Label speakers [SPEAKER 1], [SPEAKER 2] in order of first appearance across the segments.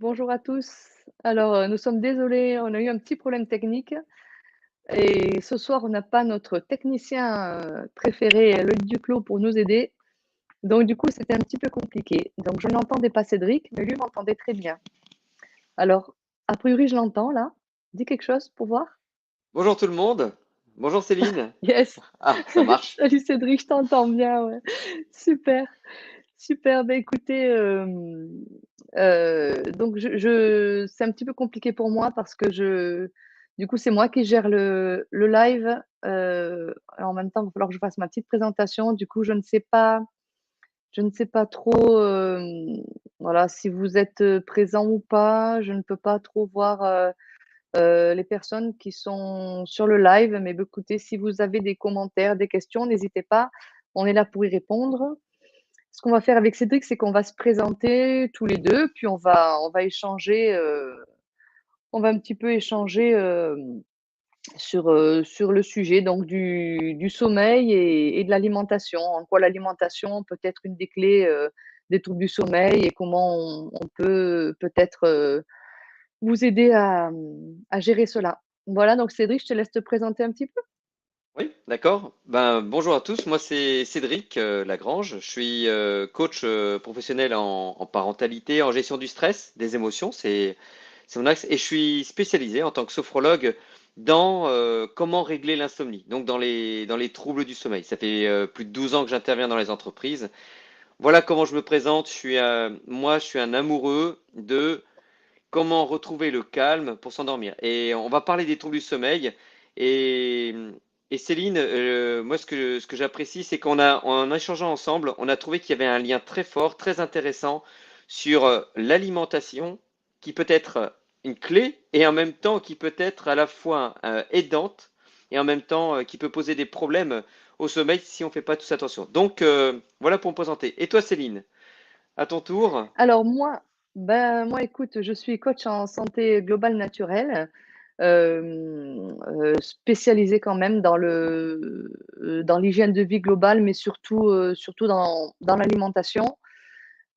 [SPEAKER 1] Bonjour à tous. Alors, nous sommes désolés, on a eu un petit problème technique et ce soir, on n'a pas notre technicien, préféré, Loïc Duclos, pour nous aider. Donc du coup, c'était un petit peu compliqué. Donc je n'entendais pas Cédric, mais lui m'entendait très bien. Alors, a priori, je l'entends là. Dis quelque chose pour voir?
[SPEAKER 2] Bonjour tout le monde. Bonjour Céline.
[SPEAKER 1] Yes!
[SPEAKER 2] Ah, ça marche.
[SPEAKER 1] Salut Cédric, je t'entends bien, ouais. Super, super. Bah, écoutez, donc je c'est un petit peu compliqué pour moi parce que du coup, c'est moi qui gère le live, en même temps, il va falloir que je fasse ma petite présentation. Du coup, je ne sais pas trop, voilà, si vous êtes, présents ou pas. Je ne peux pas trop voir, les personnes qui sont sur le live, mais bah, écoutez, si vous avez des commentaires, des questions, n'hésitez pas, on est là pour y répondre. Ce qu'on va faire avec Cédric, c'est qu'on va se présenter tous les 2, puis on va échanger, on va un petit peu échanger, sur le sujet donc du sommeil et de l'alimentation. En quoi l'alimentation peut être une des clés, des troubles du sommeil et comment on peut peut-être, vous aider à gérer cela. Voilà, donc Cédric, je te laisse te présenter un petit peu.
[SPEAKER 2] Oui, d'accord. Ben, bonjour à tous. Moi, c'est Cédric Lagrange. Je suis coach professionnel en parentalité, en gestion du stress, des émotions. C'est mon axe. Et je suis spécialisé en tant que sophrologue dans comment régler l'insomnie, donc dans les troubles du sommeil. Ça fait plus de 12 ans que j'interviens dans les entreprises. Voilà comment je me présente. Moi, je suis un amoureux de comment retrouver le calme pour s'endormir. Et on va parler des troubles du sommeil. Et, et Céline, moi, ce que j'apprécie, c'est en échangeant ensemble, on a trouvé qu'il y avait un lien très fort, très intéressant sur l'alimentation, qui peut être une clé et en même temps qui peut être à la fois aidante et en même temps qui peut poser des problèmes au sommeil si on ne fait pas tous attention. Donc, voilà pour me présenter. Et toi, Céline, à ton tour?
[SPEAKER 1] Alors moi, ben, moi écoute, je suis coach en santé globale naturelle, spécialisée quand même dans l'hygiène de vie globale, mais surtout dans l'alimentation.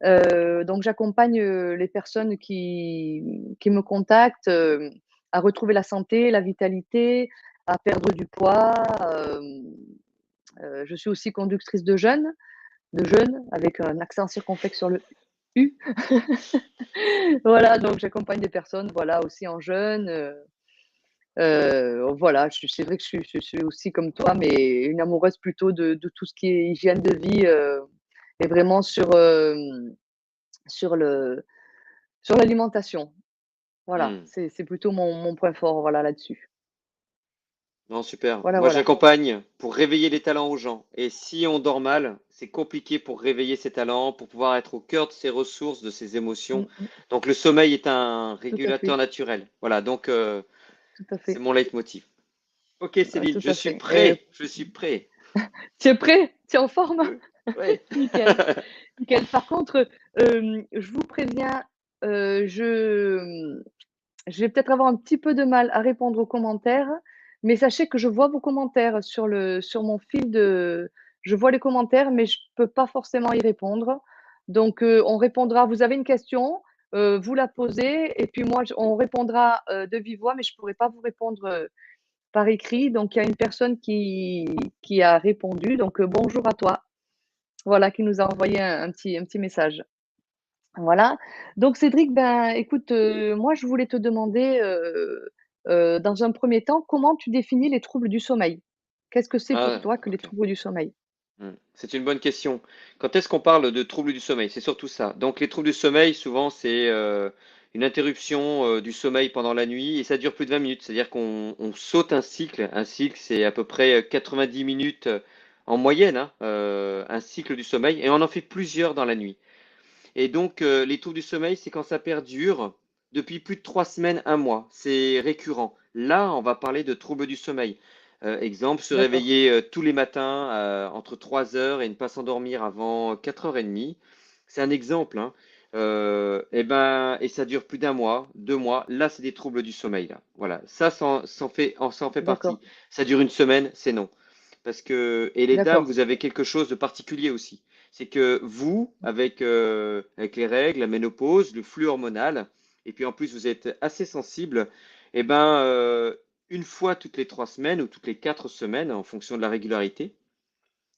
[SPEAKER 1] Donc j'accompagne, les personnes qui me contactent, à retrouver la santé, la vitalité, à perdre du poids. hem, je suis aussi conductrice de jeûne avec un accent circonflexe sur le U. Voilà, donc j'accompagne des personnes, voilà, aussi en jeûne, voilà, c'est vrai que je suis aussi comme toi, mais une amoureuse plutôt de tout ce qui est hygiène de vie, et vraiment sur le sur l'alimentation. Voilà,
[SPEAKER 2] Hmm.
[SPEAKER 1] c'est plutôt mon point fort, voilà, là-dessus.
[SPEAKER 2] Non, super.
[SPEAKER 1] Voilà,
[SPEAKER 2] Moi,
[SPEAKER 1] voilà.
[SPEAKER 2] j'accompagne pour réveiller les talents aux gens. Et si on dort mal, c'est compliqué pour réveiller ses talents, pour pouvoir être au cœur de ses ressources, de ses émotions.
[SPEAKER 1] Mmh mh.
[SPEAKER 2] Donc, le sommeil est un
[SPEAKER 1] Tout à
[SPEAKER 2] régulateur
[SPEAKER 1] fait,
[SPEAKER 2] naturel. Voilà, donc
[SPEAKER 1] tout à
[SPEAKER 2] c'est
[SPEAKER 1] fait,
[SPEAKER 2] mon leitmotiv. Ok, Céline,
[SPEAKER 1] tout
[SPEAKER 2] je
[SPEAKER 1] à
[SPEAKER 2] suis
[SPEAKER 1] fait et
[SPEAKER 2] prêt. Je suis prêt.
[SPEAKER 1] tu es prêt? Tu es en forme?
[SPEAKER 2] Oui.
[SPEAKER 1] Nickel, nickel. Par contre, je vous préviens, je vais peut-être avoir un petit peu de mal à répondre aux commentaires, mais sachez que je vois vos commentaires sur mon fil de je vois les commentaires, mais je peux pas forcément y répondre. Donc, on répondra vous avez une question, vous la posez et puis moi on répondra, de vive voix, mais je pourrai pas vous répondre, par écrit. Donc il y a une personne qui a répondu, donc, bonjour à toi. Voilà, qui nous a envoyé un petit message. Voilà. Donc Cédric, ben, écoute, moi je voulais te demander, dans un premier temps, comment tu définis les troubles du sommeil? Qu'est-ce que c'est pour
[SPEAKER 2] Ah,
[SPEAKER 1] toi que les
[SPEAKER 2] ok.
[SPEAKER 1] troubles du sommeil?
[SPEAKER 2] C'est une bonne question. Quand est-ce qu'on parle de troubles du sommeil? C'est surtout ça. Donc, les troubles du sommeil, souvent, c'est une interruption du sommeil pendant la nuit et ça dure plus de 20 minutes. C'est-à-dire qu'on saute un cycle. Un cycle, c'est à peu près 90 minutes en moyenne, hein, un cycle du sommeil, et on en fait plusieurs dans la nuit. Et donc, les troubles du sommeil, c'est quand ça perdure depuis plus de 3 semaines, un mois. C'est récurrent. Là, on va parler de troubles du sommeil. Exemple, se
[SPEAKER 1] D'accord,
[SPEAKER 2] réveiller tous les matins entre 3 heures et ne pas s'endormir avant 4h30. C'est un exemple, hein. Et ça dure plus d'un mois, 2 mois. Là, c'est des troubles du sommeil, là. Voilà. Ça en fait
[SPEAKER 1] d'accord,
[SPEAKER 2] partie. Ça dure une semaine, c'est non. Et les dames,
[SPEAKER 1] d'accord.
[SPEAKER 2] vous avez quelque chose de particulier aussi. C'est que vous, avec les règles, la ménopause, le flux hormonal, et puis en plus vous êtes assez sensible, eh ben, une fois toutes les 3 semaines ou toutes les 4 semaines, en fonction de la régularité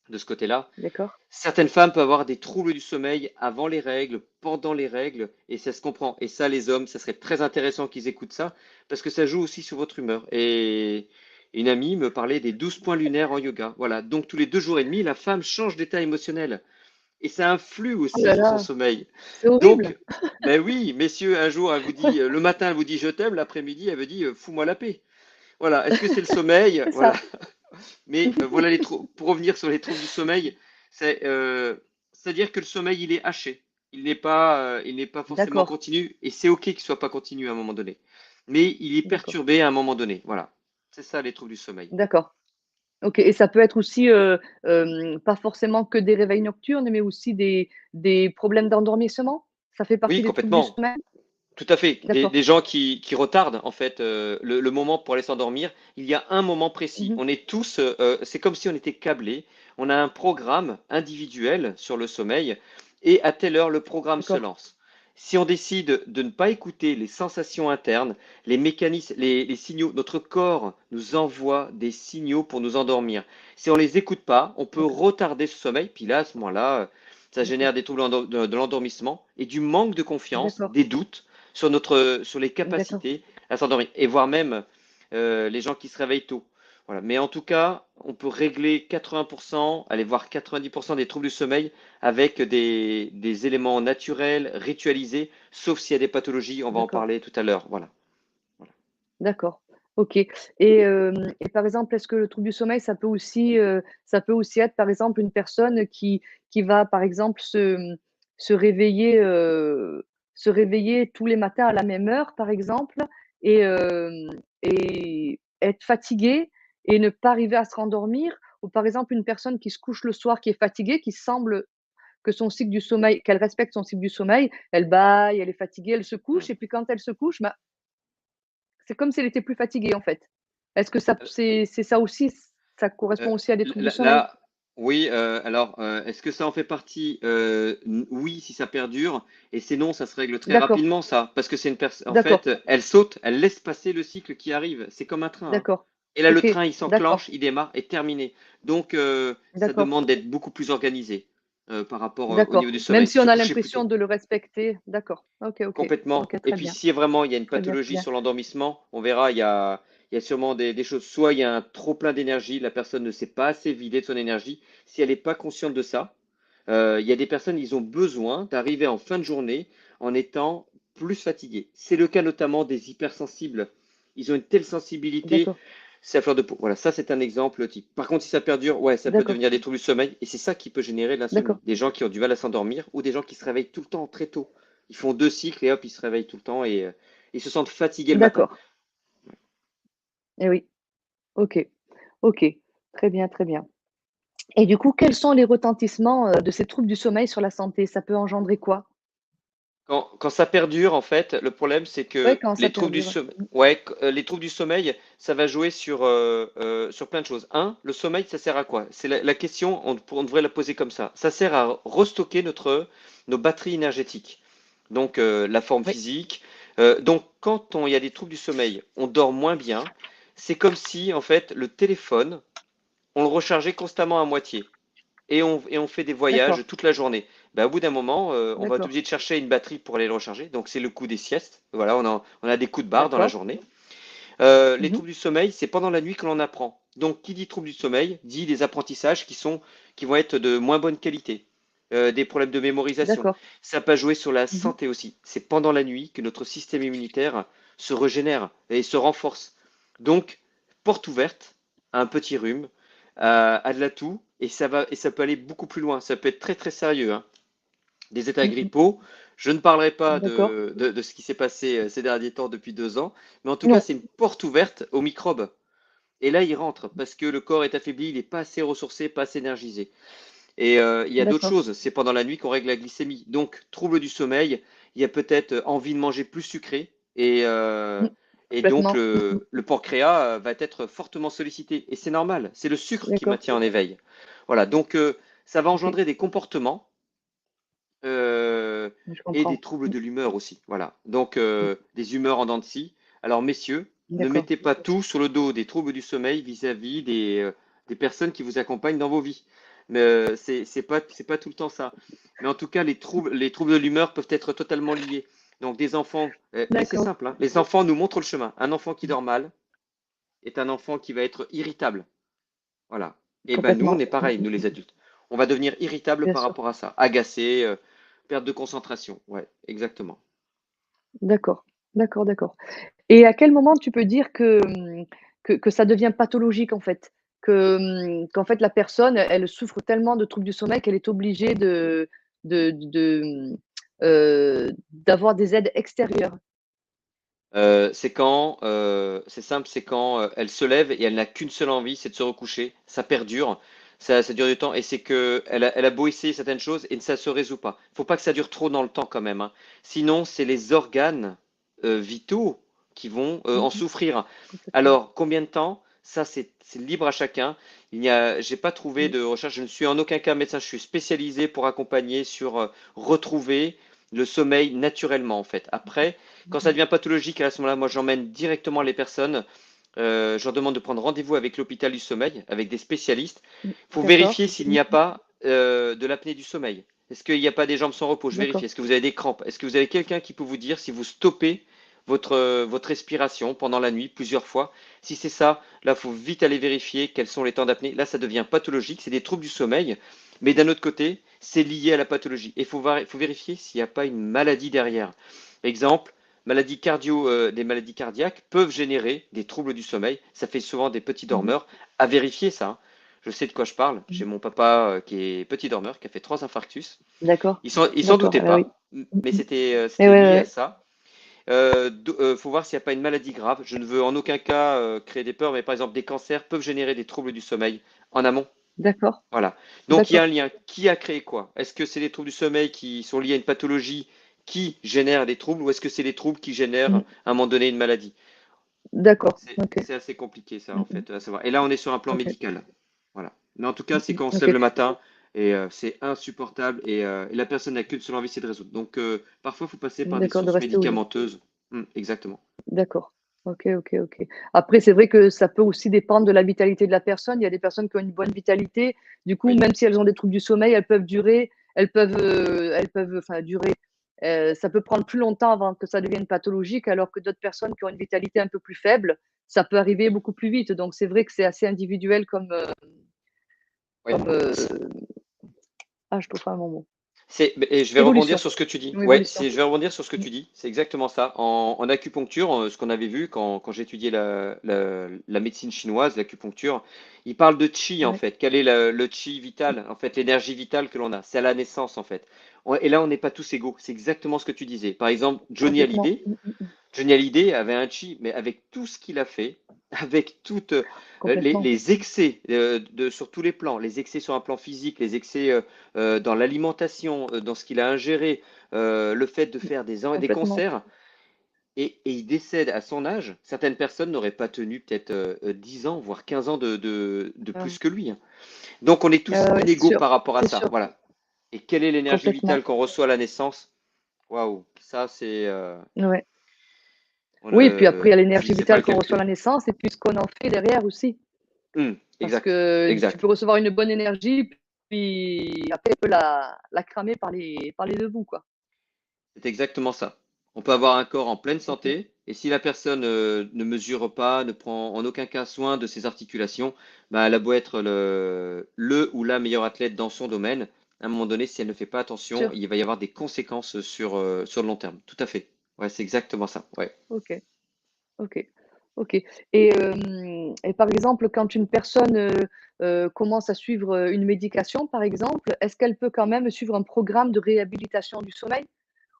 [SPEAKER 2] de ce côté-là,
[SPEAKER 1] D'accord.
[SPEAKER 2] certaines femmes peuvent avoir des troubles du sommeil avant les règles, pendant les règles, et ça se comprend. Et ça, les hommes, ça serait très intéressant qu'ils écoutent ça, parce que ça joue aussi sur votre humeur. Et une amie me parlait des 12 points lunaires en yoga. Voilà, donc tous les 2 jours et demi, la femme change d'état émotionnel. Et ça influe
[SPEAKER 1] Oh
[SPEAKER 2] aussi
[SPEAKER 1] là
[SPEAKER 2] sur son
[SPEAKER 1] là,
[SPEAKER 2] sommeil.
[SPEAKER 1] c'est horrible.
[SPEAKER 2] Donc, ben oui, messieurs, un jour, elle vous dit, le matin, elle vous dit je t'aime, l'après-midi, elle vous dit fous-moi la paix. Voilà, est-ce que c'est le sommeil?
[SPEAKER 1] C'est
[SPEAKER 2] Voilà.
[SPEAKER 1] ça.
[SPEAKER 2] Mais voilà pour revenir sur les troubles du sommeil, c'est-à-dire que le sommeil, il est haché. Il n'est pas forcément
[SPEAKER 1] D'accord,
[SPEAKER 2] continu et c'est OK qu'il soit pas continu à un moment donné. Mais il est
[SPEAKER 1] d'accord,
[SPEAKER 2] perturbé à un moment donné. Voilà. C'est ça les troubles du sommeil.
[SPEAKER 1] d'accord. OK et ça peut être aussi, pas forcément que des réveils nocturnes, mais aussi des problèmes d'endormissement? Ça fait
[SPEAKER 2] Oui,
[SPEAKER 1] partie des troubles du
[SPEAKER 2] complètement.
[SPEAKER 1] sommeil?
[SPEAKER 2] Tout à fait.
[SPEAKER 1] D'accord.
[SPEAKER 2] Des gens qui retardent en fait le moment pour aller s'endormir. Il y a un moment précis.
[SPEAKER 1] Mmh.
[SPEAKER 2] On est tous, c'est comme si on était câblés. On a un programme individuel sur le sommeil et à telle heure, le programme se
[SPEAKER 1] D'accord,
[SPEAKER 2] lance. Si on décide de ne pas écouter les sensations internes, les mécanismes, les signaux, notre corps nous envoie des signaux pour nous endormir. Si on les écoute pas, on peut
[SPEAKER 1] d'accord,
[SPEAKER 2] retarder ce sommeil. Puis là, à ce moment-là, ça
[SPEAKER 1] d'accord,
[SPEAKER 2] génère des troubles de l'endormissement et du manque de confiance,
[SPEAKER 1] d'accord,
[SPEAKER 2] des doutes sur les
[SPEAKER 1] d'accord,
[SPEAKER 2] capacités à s'endormir et voire même les gens qui se réveillent tôt. Voilà. Mais en tout cas, on peut régler 80%, aller voir 90% des troubles du sommeil avec des éléments naturels, ritualisés, sauf s'il y a des pathologies, on va en
[SPEAKER 1] d'accord,
[SPEAKER 2] parler tout à l'heure. Voilà. Voilà.
[SPEAKER 1] d'accord. OK et par exemple, est-ce que le trouble du sommeil, ça peut aussi être, par exemple, une personne qui va, par exemple, se réveiller, se réveiller tous les matins à la même heure, par exemple et être fatiguée et ne pas arriver à se rendormir? Ou par exemple, une personne qui se couche le soir, qui est fatiguée, qui semble que son cycle du sommeil qu'elle respecte son cycle du sommeil, elle bâille, elle est fatiguée, elle se couche et puis quand elle se couche, bah, c'est comme si elle était plus fatiguée, en fait. Est-ce que ça c'est ça aussi, ça correspond aussi à des troubles du sommeil?
[SPEAKER 2] Là, oui, alors, est-ce que ça en fait partie? Oui, si ça perdure, et sinon, ça se règle très
[SPEAKER 1] D'accord,
[SPEAKER 2] rapidement, ça, parce que c'est une personne. En
[SPEAKER 1] d'accord,
[SPEAKER 2] fait, elle saute, elle laisse passer le cycle qui arrive. C'est comme un train, hein.
[SPEAKER 1] d'accord.
[SPEAKER 2] Et là, le
[SPEAKER 1] OK,
[SPEAKER 2] train, il s'enclenche,
[SPEAKER 1] d'accord,
[SPEAKER 2] il démarre et terminé. Donc, ça
[SPEAKER 1] d'accord,
[SPEAKER 2] demande d'être beaucoup plus organisé par rapport au
[SPEAKER 1] d'accord.
[SPEAKER 2] niveau du
[SPEAKER 1] Même
[SPEAKER 2] sommeil.
[SPEAKER 1] si on
[SPEAKER 2] Se
[SPEAKER 1] a
[SPEAKER 2] coucher plus
[SPEAKER 1] l'impression
[SPEAKER 2] tôt.
[SPEAKER 1] de le respecter, d'accord. OK, OK.
[SPEAKER 2] Complètement.
[SPEAKER 1] OK,
[SPEAKER 2] Et
[SPEAKER 1] très
[SPEAKER 2] puis,
[SPEAKER 1] bien.
[SPEAKER 2] si vraiment il y a une
[SPEAKER 1] Très bien, très
[SPEAKER 2] pathologie
[SPEAKER 1] bien.
[SPEAKER 2] sur l'endormissement, on verra, il y a sûrement des choses. Soit il y a un trop plein d'énergie, la personne ne s'est pas assez vidée de son énergie. Si elle n'est pas consciente de ça, il y a des personnes, ils ont besoin d'arriver en fin de journée en étant plus fatigués. C'est le cas notamment des hypersensibles. Ils ont une telle sensibilité,
[SPEAKER 1] D'accord,
[SPEAKER 2] c'est à fleur de peau. Voilà, ça c'est un exemple type. Par contre, si ça perdure, ouais, ça peut
[SPEAKER 1] d'accord,
[SPEAKER 2] devenir des troubles du sommeil et c'est ça qui peut générer de l'insomnie.
[SPEAKER 1] d'accord,
[SPEAKER 2] Des gens qui ont du mal à s'endormir ou des gens qui se réveillent tout le temps très tôt. Ils font 2 cycles et hop, ils se réveillent tout le temps et ils se sentent fatigués le matin.
[SPEAKER 1] d'accord. Et oui. OK, OK. Très bien, très bien. Et du coup, quels sont les retentissements, de ces troubles du sommeil sur la santé? Ça peut engendrer quoi?
[SPEAKER 2] Quand ça perdure, en fait, le problème, c'est
[SPEAKER 1] Ouais,
[SPEAKER 2] que
[SPEAKER 1] quand ça
[SPEAKER 2] les troubles du
[SPEAKER 1] perdure.
[SPEAKER 2] sommeil, ouais, les troubles du sommeil, ça va jouer sur plein de choses. Un, le sommeil, ça sert à quoi? C'est la question, on devrait la poser comme ça. Ça sert à restocker nos batteries énergétiques. Donc, la forme
[SPEAKER 1] Oui,
[SPEAKER 2] physique. Donc, quand il y a des troubles du sommeil, on dort moins bien. C'est comme si, en fait, le téléphone, on le rechargeait constamment à moitié et on fait des
[SPEAKER 1] d'accord,
[SPEAKER 2] voyages toute la journée. Ben, au bout d'un moment, on va être
[SPEAKER 1] d'accord.
[SPEAKER 2] obligé de chercher une batterie pour aller le recharger. Donc, c'est le coup des siestes. Voilà, on a des coups de barre dans la
[SPEAKER 1] D'accord.
[SPEAKER 2] journée. Les
[SPEAKER 1] Mmh.
[SPEAKER 2] troubles du sommeil, c'est pendant la nuit que l'on apprend. Donc, qui dit troubles du sommeil dit des apprentissages qui vont être de moins bonne qualité, des problèmes de mémorisation.
[SPEAKER 1] D'accord.
[SPEAKER 2] Ça peut jouer sur la
[SPEAKER 1] Mmh.
[SPEAKER 2] santé aussi. C'est pendant la nuit que notre système immunitaire se régénère et se renforce. Donc, porte ouverte à un petit rhume, à de la toux, et ça peut aller beaucoup plus loin. Ça peut être très très sérieux, hein. Des états
[SPEAKER 1] Mmh mh.
[SPEAKER 2] grippaux. Je ne parlerai pas
[SPEAKER 1] D'accord.
[SPEAKER 2] de ce qui s'est passé ces derniers temps depuis 2 ans, mais en tout cas,
[SPEAKER 1] Non.
[SPEAKER 2] c'est une porte ouverte aux microbes. Et là, il rentre parce que le corps est affaibli, il n'est pas assez ressourcé, pas assez énergisé. Et il y a d'autres
[SPEAKER 1] D'accord.
[SPEAKER 2] choses. C'est pendant la nuit qu'on règle la glycémie. Donc, trouble du sommeil, il y a peut-être envie de manger plus sucré.
[SPEAKER 1] Mmh.
[SPEAKER 2] Et donc,
[SPEAKER 1] Complètement. Mmh mh.
[SPEAKER 2] le pancréas va être fortement sollicité. Et c'est normal. C'est le sucre qui
[SPEAKER 1] D'accord.
[SPEAKER 2] maintient en éveil. Voilà. Donc, ça va
[SPEAKER 1] OK.
[SPEAKER 2] engendrer des comportements
[SPEAKER 1] Je
[SPEAKER 2] et des
[SPEAKER 1] comprends.
[SPEAKER 2] troubles de l'humeur aussi. Voilà. Donc,
[SPEAKER 1] Mmh.
[SPEAKER 2] des humeurs en dents de scie. Alors, messieurs, ne
[SPEAKER 1] D'accord,
[SPEAKER 2] mettez pas tout sur le dos des troubles du sommeil vis-à-vis des personnes qui vous accompagnent dans vos vies. Mais c'est pas tout le temps ça. Mais en tout cas, les troubles de l'humeur peuvent être totalement liés. Donc, des enfants, et c'est
[SPEAKER 1] d'accord.
[SPEAKER 2] simple, hein, les enfants nous montrent le chemin. Un enfant qui dort mal est un enfant qui va être irritable. Voilà. Et ben nous, on
[SPEAKER 1] Complètement.
[SPEAKER 2] est pareil, nous les adultes. On va devenir irritable
[SPEAKER 1] Bien
[SPEAKER 2] par
[SPEAKER 1] sûr.
[SPEAKER 2] rapport à ça, agacé, perte de concentration. Ouais, exactement.
[SPEAKER 1] D'accord, d'accord, d'accord. Et à quel moment tu peux dire que, que ça devient pathologique en fait? Que, qu'en fait la personne, elle souffre tellement de troubles du sommeil qu'elle est obligée d'avoir des aides extérieures?
[SPEAKER 2] C'est simple, c'est quand elle se lève et elle n'a qu'une seule envie, c'est de se recoucher. Ça perdure, ça dure du temps et c'est que elle a beau essayer certaines choses et ça se résout pas. Faut pas que ça dure trop dans le temps quand même, hein. Sinon, c'est les organes vitaux qui vont
[SPEAKER 1] Mmh
[SPEAKER 2] en
[SPEAKER 1] mh.
[SPEAKER 2] souffrir.
[SPEAKER 1] Complètement.
[SPEAKER 2] Alors, combien de temps? Ça, c'est libre à chacun. J'ai pas trouvé
[SPEAKER 1] Mmh.
[SPEAKER 2] de recherche. Je ne suis en aucun cas médecin. Je suis spécialisé pour accompagner sur retrouver le sommeil naturellement en fait. Après,
[SPEAKER 1] Mmh
[SPEAKER 2] quand ça
[SPEAKER 1] mh.
[SPEAKER 2] devient pathologique, à ce moment-là, moi, j'emmène directement les personnes. Je leur demande de prendre rendez-vous avec l'hôpital du sommeil, avec des spécialistes.
[SPEAKER 1] Mmh.
[SPEAKER 2] Il faut
[SPEAKER 1] D'accord.
[SPEAKER 2] vérifier s'il n'y a pas de l'apnée du sommeil. Est-ce qu'il n'y a pas des jambes sans repos? Je vérifie.
[SPEAKER 1] D'accord.
[SPEAKER 2] Est-ce que vous avez des crampes? Est-ce que vous avez quelqu'un qui peut vous dire si vous stoppez votre respiration pendant la nuit plusieurs fois? Si c'est ça, là, il faut vite aller vérifier quels sont les temps d'apnée. Là, ça devient pathologique. C'est des troubles du sommeil. Mais d'un autre côté, c'est lié à la pathologie. Et il faut vérifier s'il n'y a pas une maladie derrière. Exemple, des maladies cardiaques peuvent générer des troubles du sommeil. Ça fait souvent des petits
[SPEAKER 1] Mmh mh.
[SPEAKER 2] dormeurs. À vérifier ça, hein. Je sais de quoi je parle.
[SPEAKER 1] Mmh.
[SPEAKER 2] J'ai mon papa qui est petit dormeur, qui a fait 3 infarctus.
[SPEAKER 1] D'accord.
[SPEAKER 2] Il s'en
[SPEAKER 1] D'accord.
[SPEAKER 2] doutait
[SPEAKER 1] Ah oui.
[SPEAKER 2] pas,
[SPEAKER 1] Mmh
[SPEAKER 2] mais
[SPEAKER 1] mh.
[SPEAKER 2] c'était
[SPEAKER 1] Et
[SPEAKER 2] c'était
[SPEAKER 1] ouais, ouais,
[SPEAKER 2] lié à
[SPEAKER 1] ouais.
[SPEAKER 2] ça. Faut voir s'il n'y a pas une maladie grave. Je ne veux en aucun cas créer des peurs, mais par exemple, des cancers peuvent générer des troubles du sommeil en amont.
[SPEAKER 1] D'accord,
[SPEAKER 2] Voilà. Donc il y a un
[SPEAKER 1] d'accord.
[SPEAKER 2] lien. Qui a créé quoi? Est-ce que c'est les troubles du sommeil qui sont liés à une pathologie qui génère des troubles ou est-ce que c'est les troubles qui génèrent
[SPEAKER 1] Mmh.
[SPEAKER 2] à un moment donné une maladie?
[SPEAKER 1] D'accord.
[SPEAKER 2] C'est
[SPEAKER 1] OK.
[SPEAKER 2] c'est assez compliqué ça
[SPEAKER 1] Mmh
[SPEAKER 2] en
[SPEAKER 1] mh.
[SPEAKER 2] fait à savoir. Et là on est sur un plan
[SPEAKER 1] OK.
[SPEAKER 2] médical. Voilà. Mais en tout cas
[SPEAKER 1] Mmh
[SPEAKER 2] c'est
[SPEAKER 1] mh.
[SPEAKER 2] quand on se lève
[SPEAKER 1] OK.
[SPEAKER 2] le matin et c'est insupportable et la personne n'a qu'une seule envie, c'est de résoudre. Donc parfois il faut passer par des
[SPEAKER 1] D'accord, de
[SPEAKER 2] sources
[SPEAKER 1] rester au lit.
[SPEAKER 2] médicamenteuses. Exactement.
[SPEAKER 1] D'accord. OK, OK, OK. Après, c'est vrai que ça peut aussi dépendre de la vitalité de la personne. Il y a des personnes qui ont une bonne vitalité. Du coup,
[SPEAKER 2] Oui.
[SPEAKER 1] même si elles ont des troubles du sommeil, elles peuvent, enfin durer, ça peut prendre plus longtemps avant que ça devienne pathologique, alors que d'autres personnes qui ont une vitalité un peu plus faible, ça peut arriver
[SPEAKER 2] Oui.
[SPEAKER 1] beaucoup plus vite. Donc c'est vrai que c'est assez individuel
[SPEAKER 2] Oui.
[SPEAKER 1] comme, je trouve pas mon mot.
[SPEAKER 2] Et je vais rebondir
[SPEAKER 1] Évolution.
[SPEAKER 2] sur ce que tu dis.
[SPEAKER 1] Une
[SPEAKER 2] Ouais,
[SPEAKER 1] évolution.
[SPEAKER 2] je vais rebondir sur ce que
[SPEAKER 1] Mmh.
[SPEAKER 2] tu dis. C'est exactement ça. En acupuncture, ce qu'on avait vu quand j'étudiais la médecine chinoise, l'acupuncture, il parle de chi en
[SPEAKER 1] Ouais.
[SPEAKER 2] fait. Quel est le chi vital? En fait, l'énergie vitale que l'on a. C'est à la naissance en fait. Et là, on n'est pas tous égaux. C'est exactement ce que tu disais. Par exemple,
[SPEAKER 1] Complètement. Mmh, mmh, mmh.
[SPEAKER 2] Johnny Hallyday avait un chi, mais avec tout ce qu'il a fait, avec toutes
[SPEAKER 1] Complètement.
[SPEAKER 2] les excès sur tous les plans, les excès sur un plan physique, les excès dans l'alimentation, dans ce qu'il a ingéré, le fait de
[SPEAKER 1] Mmh.
[SPEAKER 2] faire des
[SPEAKER 1] Complètement.
[SPEAKER 2] concerts, et il décède à son âge. Certaines personnes n'auraient pas tenu peut-être 10 ans, voire 15 ans de
[SPEAKER 1] Ah.
[SPEAKER 2] plus que lui, hein. Donc on est tous
[SPEAKER 1] Ouais, c'est
[SPEAKER 2] inégaux
[SPEAKER 1] sûr,
[SPEAKER 2] par rapport à
[SPEAKER 1] c'est
[SPEAKER 2] ça.
[SPEAKER 1] sûr.
[SPEAKER 2] Voilà. Et quelle est l'énergie vitale
[SPEAKER 1] Complètement.
[SPEAKER 2] qu'on reçoit à la naissance? Waouh, ça c'est,
[SPEAKER 1] Ouais. Oui, puis après il y a
[SPEAKER 2] je ne
[SPEAKER 1] l'énergie
[SPEAKER 2] sais pas
[SPEAKER 1] vitale
[SPEAKER 2] le
[SPEAKER 1] qu'on reçoit à
[SPEAKER 2] calculer.
[SPEAKER 1] la naissance et puis ce qu'on en fait derrière aussi. Parce
[SPEAKER 2] Exact,
[SPEAKER 1] que tu
[SPEAKER 2] exact.
[SPEAKER 1] peux recevoir une bonne énergie, puis après tu peux la cramer par les 2 bouts, quoi.
[SPEAKER 2] C'est exactement ça. On peut avoir un corps en pleine
[SPEAKER 1] OK.
[SPEAKER 2] santé et si la personne ne mesure pas, ne prend en aucun cas soin de ses articulations, bah, elle a beau être le ou la meilleure athlète dans son domaine, à un moment donné, si elle ne fait pas attention,
[SPEAKER 1] Sûr.
[SPEAKER 2] il va y avoir des conséquences sur le long terme. Tout à fait. Ouais, c'est exactement ça. Ouais.
[SPEAKER 1] OK, OK, OK. Et par exemple, quand une personne, commence à suivre, une médication, par exemple, est-ce qu'elle peut quand même suivre un programme de réhabilitation du sommeil?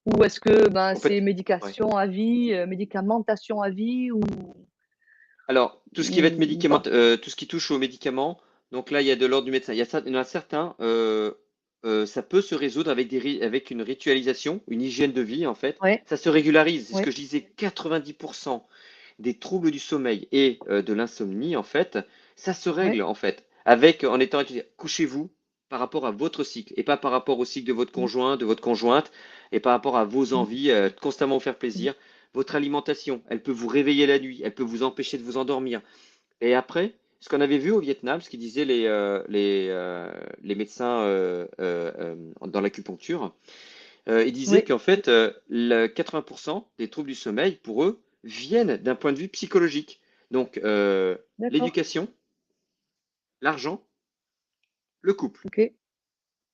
[SPEAKER 1] Ou est-ce que, ben,
[SPEAKER 2] En
[SPEAKER 1] c'est
[SPEAKER 2] fait, ouais.
[SPEAKER 1] médication à vie, médicamentation à vie
[SPEAKER 2] Alors, tout ce qui va être
[SPEAKER 1] ou pas?
[SPEAKER 2] tout ce qui touche aux médicaments, donc là, il y a de l'ordre du médecin. Il y en a certains, ça peut se résoudre avec une ritualisation, une hygiène de vie, en fait.
[SPEAKER 1] Ouais,
[SPEAKER 2] Ça se régularise. C'est ce
[SPEAKER 1] ouais,
[SPEAKER 2] que je disais, 90% des troubles du sommeil et de l'insomnie, en fait, ça se
[SPEAKER 1] ouais.
[SPEAKER 2] règle, en fait, en étant couchez-vous par rapport à votre cycle et pas par rapport au cycle de votre conjoint, de votre conjointe et par rapport à vos envies, constamment vous faire plaisir. Votre alimentation, elle peut vous réveiller la nuit, elle peut vous empêcher de vous endormir. Et après, ce qu'on avait vu au Vietnam, ce qu'ils disaient les médecins dans l'acupuncture, ils disaient
[SPEAKER 1] Oui,
[SPEAKER 2] qu'en fait, 80% des troubles du sommeil, pour eux, viennent d'un point de vue psychologique. Donc,
[SPEAKER 1] d'accord.
[SPEAKER 2] l'éducation, l'argent, le couple.
[SPEAKER 1] OK.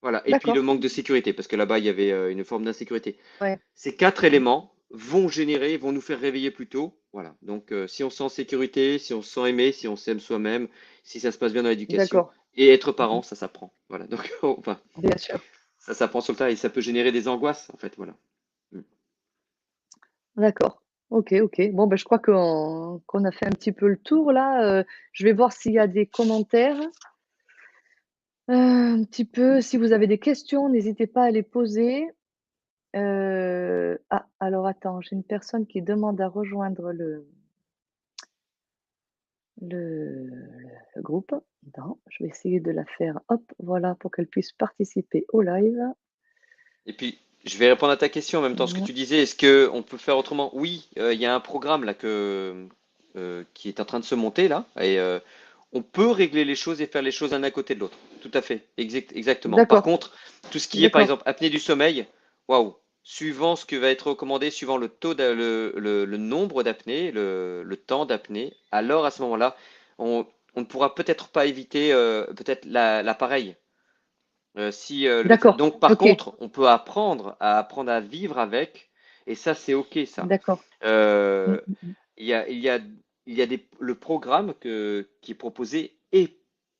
[SPEAKER 2] Voilà. Et puis le
[SPEAKER 1] D'accord.
[SPEAKER 2] manque de sécurité, parce que là-bas, il y avait une forme d'insécurité.
[SPEAKER 1] Ouais.
[SPEAKER 2] Ces quatre éléments vont nous faire réveiller plus tôt. Voilà. Donc, si on se sent en sécurité, si on se sent aimé, si on s'aime soi-même, si ça se passe bien dans l'éducation,
[SPEAKER 1] D'accord.
[SPEAKER 2] et être
[SPEAKER 1] Mmh.
[SPEAKER 2] parent, ça s'apprend. Voilà. Donc, enfin,
[SPEAKER 1] Bien sûr.
[SPEAKER 2] ça s'apprend sur le tas et ça peut générer des angoisses, en fait. Voilà. Mm.
[SPEAKER 1] D'accord. OK, OK. Bon, ben, je crois qu'on a fait un petit peu le tour là, je vais voir s'il y a des commentaires, un petit peu. Si vous avez des questions, n'hésitez pas à les poser. Ah, alors attends, j'ai une personne qui demande à rejoindre le le groupe. Attends, je vais essayer de la faire, hop, voilà, pour qu'elle puisse participer au live.
[SPEAKER 2] Et puis, je vais répondre à ta question en même temps. Ce que
[SPEAKER 1] Mmh.
[SPEAKER 2] tu disais, est-ce que on peut faire autrement? Oui, il y a un programme là qui est en train de se monter là, et on peut régler les choses et faire les choses un à côté de l'autre. Tout à fait, exactement. Par
[SPEAKER 1] D'accord,
[SPEAKER 2] contre, tout ce qui est par
[SPEAKER 1] d'accord,
[SPEAKER 2] exemple apnée du sommeil, waouh, suivant ce que va être recommandé, suivant le taux le nombre d'apnées, le temps d'apnée, alors à ce moment-là, on ne pourra peut-être pas éviter peut-être l'appareil.
[SPEAKER 1] d'accord,
[SPEAKER 2] Donc, par
[SPEAKER 1] OK,
[SPEAKER 2] contre, on peut apprendre à vivre avec, et ça, c'est OK, ça.
[SPEAKER 1] d'accord. Mmh,
[SPEAKER 2] Euh,
[SPEAKER 1] mmh mh.
[SPEAKER 2] il y a, il y a, il y a le programme qui est proposé est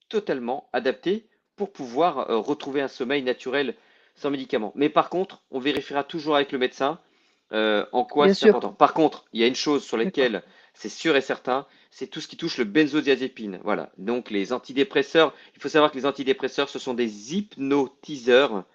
[SPEAKER 2] totalement adapté pour pouvoir retrouver un sommeil naturel sans médicaments. Mais par contre, on vérifiera toujours avec le médecin en quoi
[SPEAKER 1] Bien
[SPEAKER 2] c'est
[SPEAKER 1] sûr,
[SPEAKER 2] important. Par contre, il y a une chose sur
[SPEAKER 1] d'accord.
[SPEAKER 2] laquelle c'est sûr et certain, c'est tout ce qui touche le benzodiazépine. Voilà. Donc les antidépresseurs, il faut savoir que les antidépresseurs, ce sont des hypnotiseurs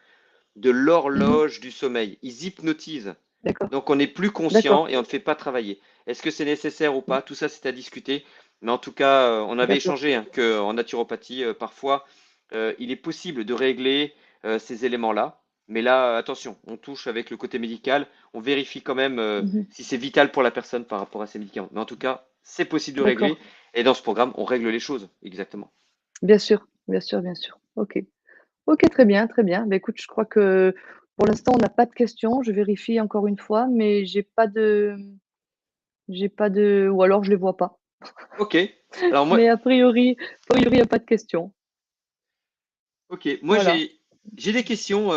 [SPEAKER 2] de
[SPEAKER 1] Mmh.
[SPEAKER 2] l'horloge du sommeil. Ils hypnotisent.
[SPEAKER 1] D'accord,
[SPEAKER 2] Donc on n'est plus
[SPEAKER 1] d'accord.
[SPEAKER 2] conscient et on ne fait pas travailler. Est-ce que c'est nécessaire ou pas? Tout ça, c'est à discuter. Mais en tout cas, on avait
[SPEAKER 1] D'accord,
[SPEAKER 2] échangé hein, qu'en naturopathie, parfois, il est possible de régler ces éléments-là. Mais là, attention, on touche avec le côté médical. On vérifie quand même
[SPEAKER 1] mmh.
[SPEAKER 2] si c'est vital pour la personne par rapport à ses médicaments. Mais en tout cas, c'est possible de régler.
[SPEAKER 1] D'accord.
[SPEAKER 2] Et dans ce programme, on règle les choses. Exactement.
[SPEAKER 1] Bien sûr, bien sûr, bien sûr. OK. OK, très bien, très bien. Bah, écoute, je crois que pour l'instant, on n'a pas de questions. Je vérifie encore une fois, mais j'ai pas de ou alors je les vois pas.
[SPEAKER 2] Ok. Alors moi,
[SPEAKER 1] Mais a priori, il y a pas de questions.
[SPEAKER 2] ok. Moi,
[SPEAKER 1] Voilà.
[SPEAKER 2] j'ai des questions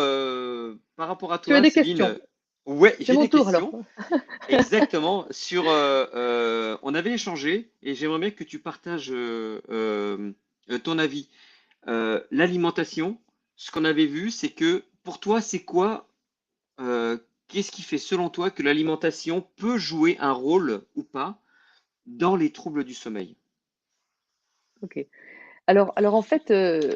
[SPEAKER 2] par rapport à
[SPEAKER 1] Tu as
[SPEAKER 2] toi,
[SPEAKER 1] des questions?
[SPEAKER 2] Céline. Ouais,
[SPEAKER 1] C'est
[SPEAKER 2] j'ai
[SPEAKER 1] mon
[SPEAKER 2] des
[SPEAKER 1] tour alors.
[SPEAKER 2] questions. Exactement. On avait échangé et j'aimerais bien que tu partages ton avis. L'alimentation, ce qu'on avait vu, c'est que pour toi, c'est quoi, qu'est-ce qui fait selon toi que l'alimentation peut jouer un rôle ou pas dans les troubles du sommeil?
[SPEAKER 1] OK. Alors en fait,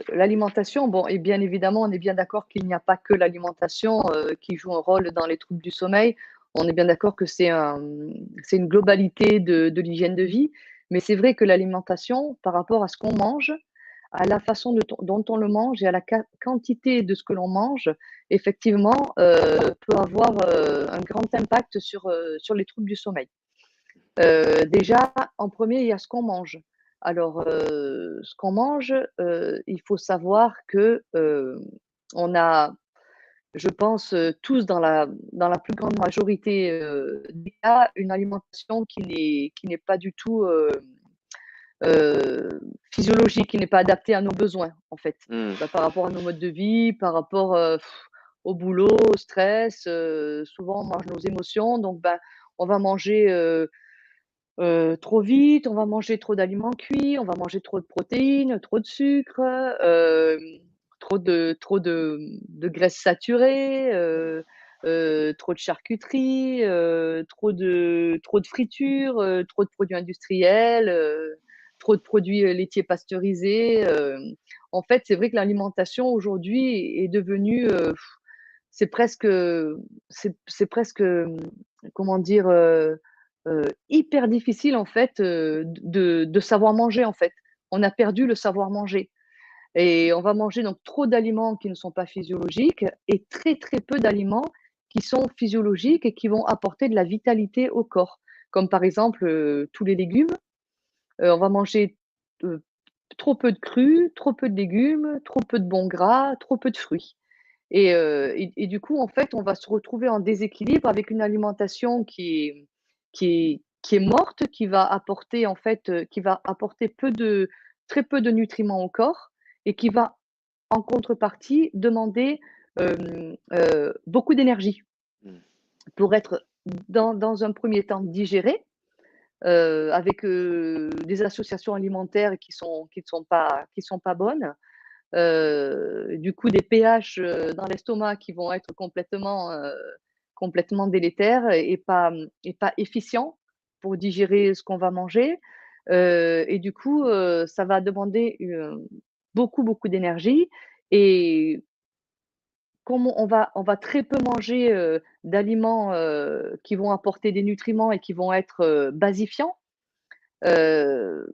[SPEAKER 1] l'alimentation, bon et bien évidemment, on est bien d'accord qu'il n'y a pas que l'alimentation, qui joue un rôle dans les troubles du sommeil. On est bien d'accord que c'est une globalité de l'hygiène de vie. Mais c'est vrai que l'alimentation, par rapport à ce qu'on mange, à la façon dont on le mange et à la quantité de ce que l'on mange, effectivement, peut avoir, un grand impact sur les troubles du sommeil. Déjà, en premier, il y a ce qu'on mange. Alors, ce qu'on mange, il faut savoir que, on a, je pense, tous dans la plus grande majorité, des cas, une alimentation qui n'est pas du tout, heu, physiologique, qui n'est pas adaptée à nos besoins, en fait.
[SPEAKER 2] Hmm.
[SPEAKER 1] Bah, par rapport à nos modes de vie, par rapport, au boulot, au stress, souvent on mange nos émotions donc bah, on va manger, trop vite, on va manger trop d'aliments cuits, on va manger trop de protéines, trop de sucre, trop de graisses saturées, trop de charcuterie, trop de fritures, trop de produits industriels, trop de produits, laitiers pasteurisés, en fait, c'est vrai que l'alimentation aujourd'hui est devenue, c'est presque, c'est presque, comment dire? Hyper difficile en fait, de savoir manger en fait. On a perdu le savoir manger. Et on va manger donc trop d'aliments qui ne sont pas physiologiques et très, très peu d'aliments qui sont physiologiques et qui vont apporter de la vitalité au corps. Comme par exemple, tous les légumes, on va manger, heu, trop peu de crus, trop peu de légumes, trop peu de bons gras, trop peu de fruits. Et du coup, en fait, on va se retrouver en déséquilibre avec une alimentation qui est morte, qui va apporter en fait, qui va apporter très peu de nutriments au corps et qui va, en contrepartie, demander, beaucoup d'énergie
[SPEAKER 2] Mmh.
[SPEAKER 1] pour être dans un premier temps digéré, avec, des associations alimentaires qui sont pas bonnes. Du coup, des pH, dans l'estomac qui vont être complètement délétères et pas efficients pour digérer ce qu'on va manger. Et du coup, ça va demander, beaucoup, beaucoup d'énergie et comme on va très peu manger, d'aliments, qui vont apporter des nutriments et qui vont être, basifiants, heu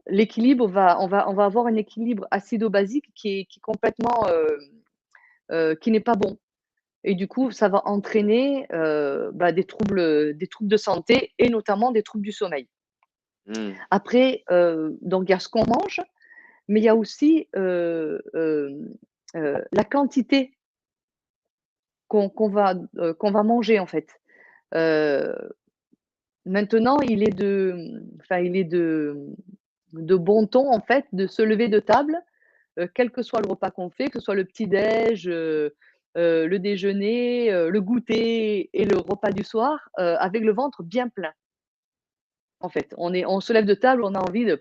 [SPEAKER 1] l'équilibre on va avoir un équilibre acido-basique qui est complètement, qui n'est pas bon et du coup, ça va entraîner, des troubles de santé et notamment des troubles du sommeil.
[SPEAKER 2] Mmh.
[SPEAKER 1] Après, donc il y a ce qu'on mange, mais il y a aussi, la quantité qu'on va manger, en fait. Heu, Maintenant, il est de bon ton, en fait, de se lever de table, quel que soit le repas qu'on fait, que ce soit le petit déj, le déjeuner, le goûter et le repas du soir, avec le ventre bien plein, en fait. On se lève de table, on a envie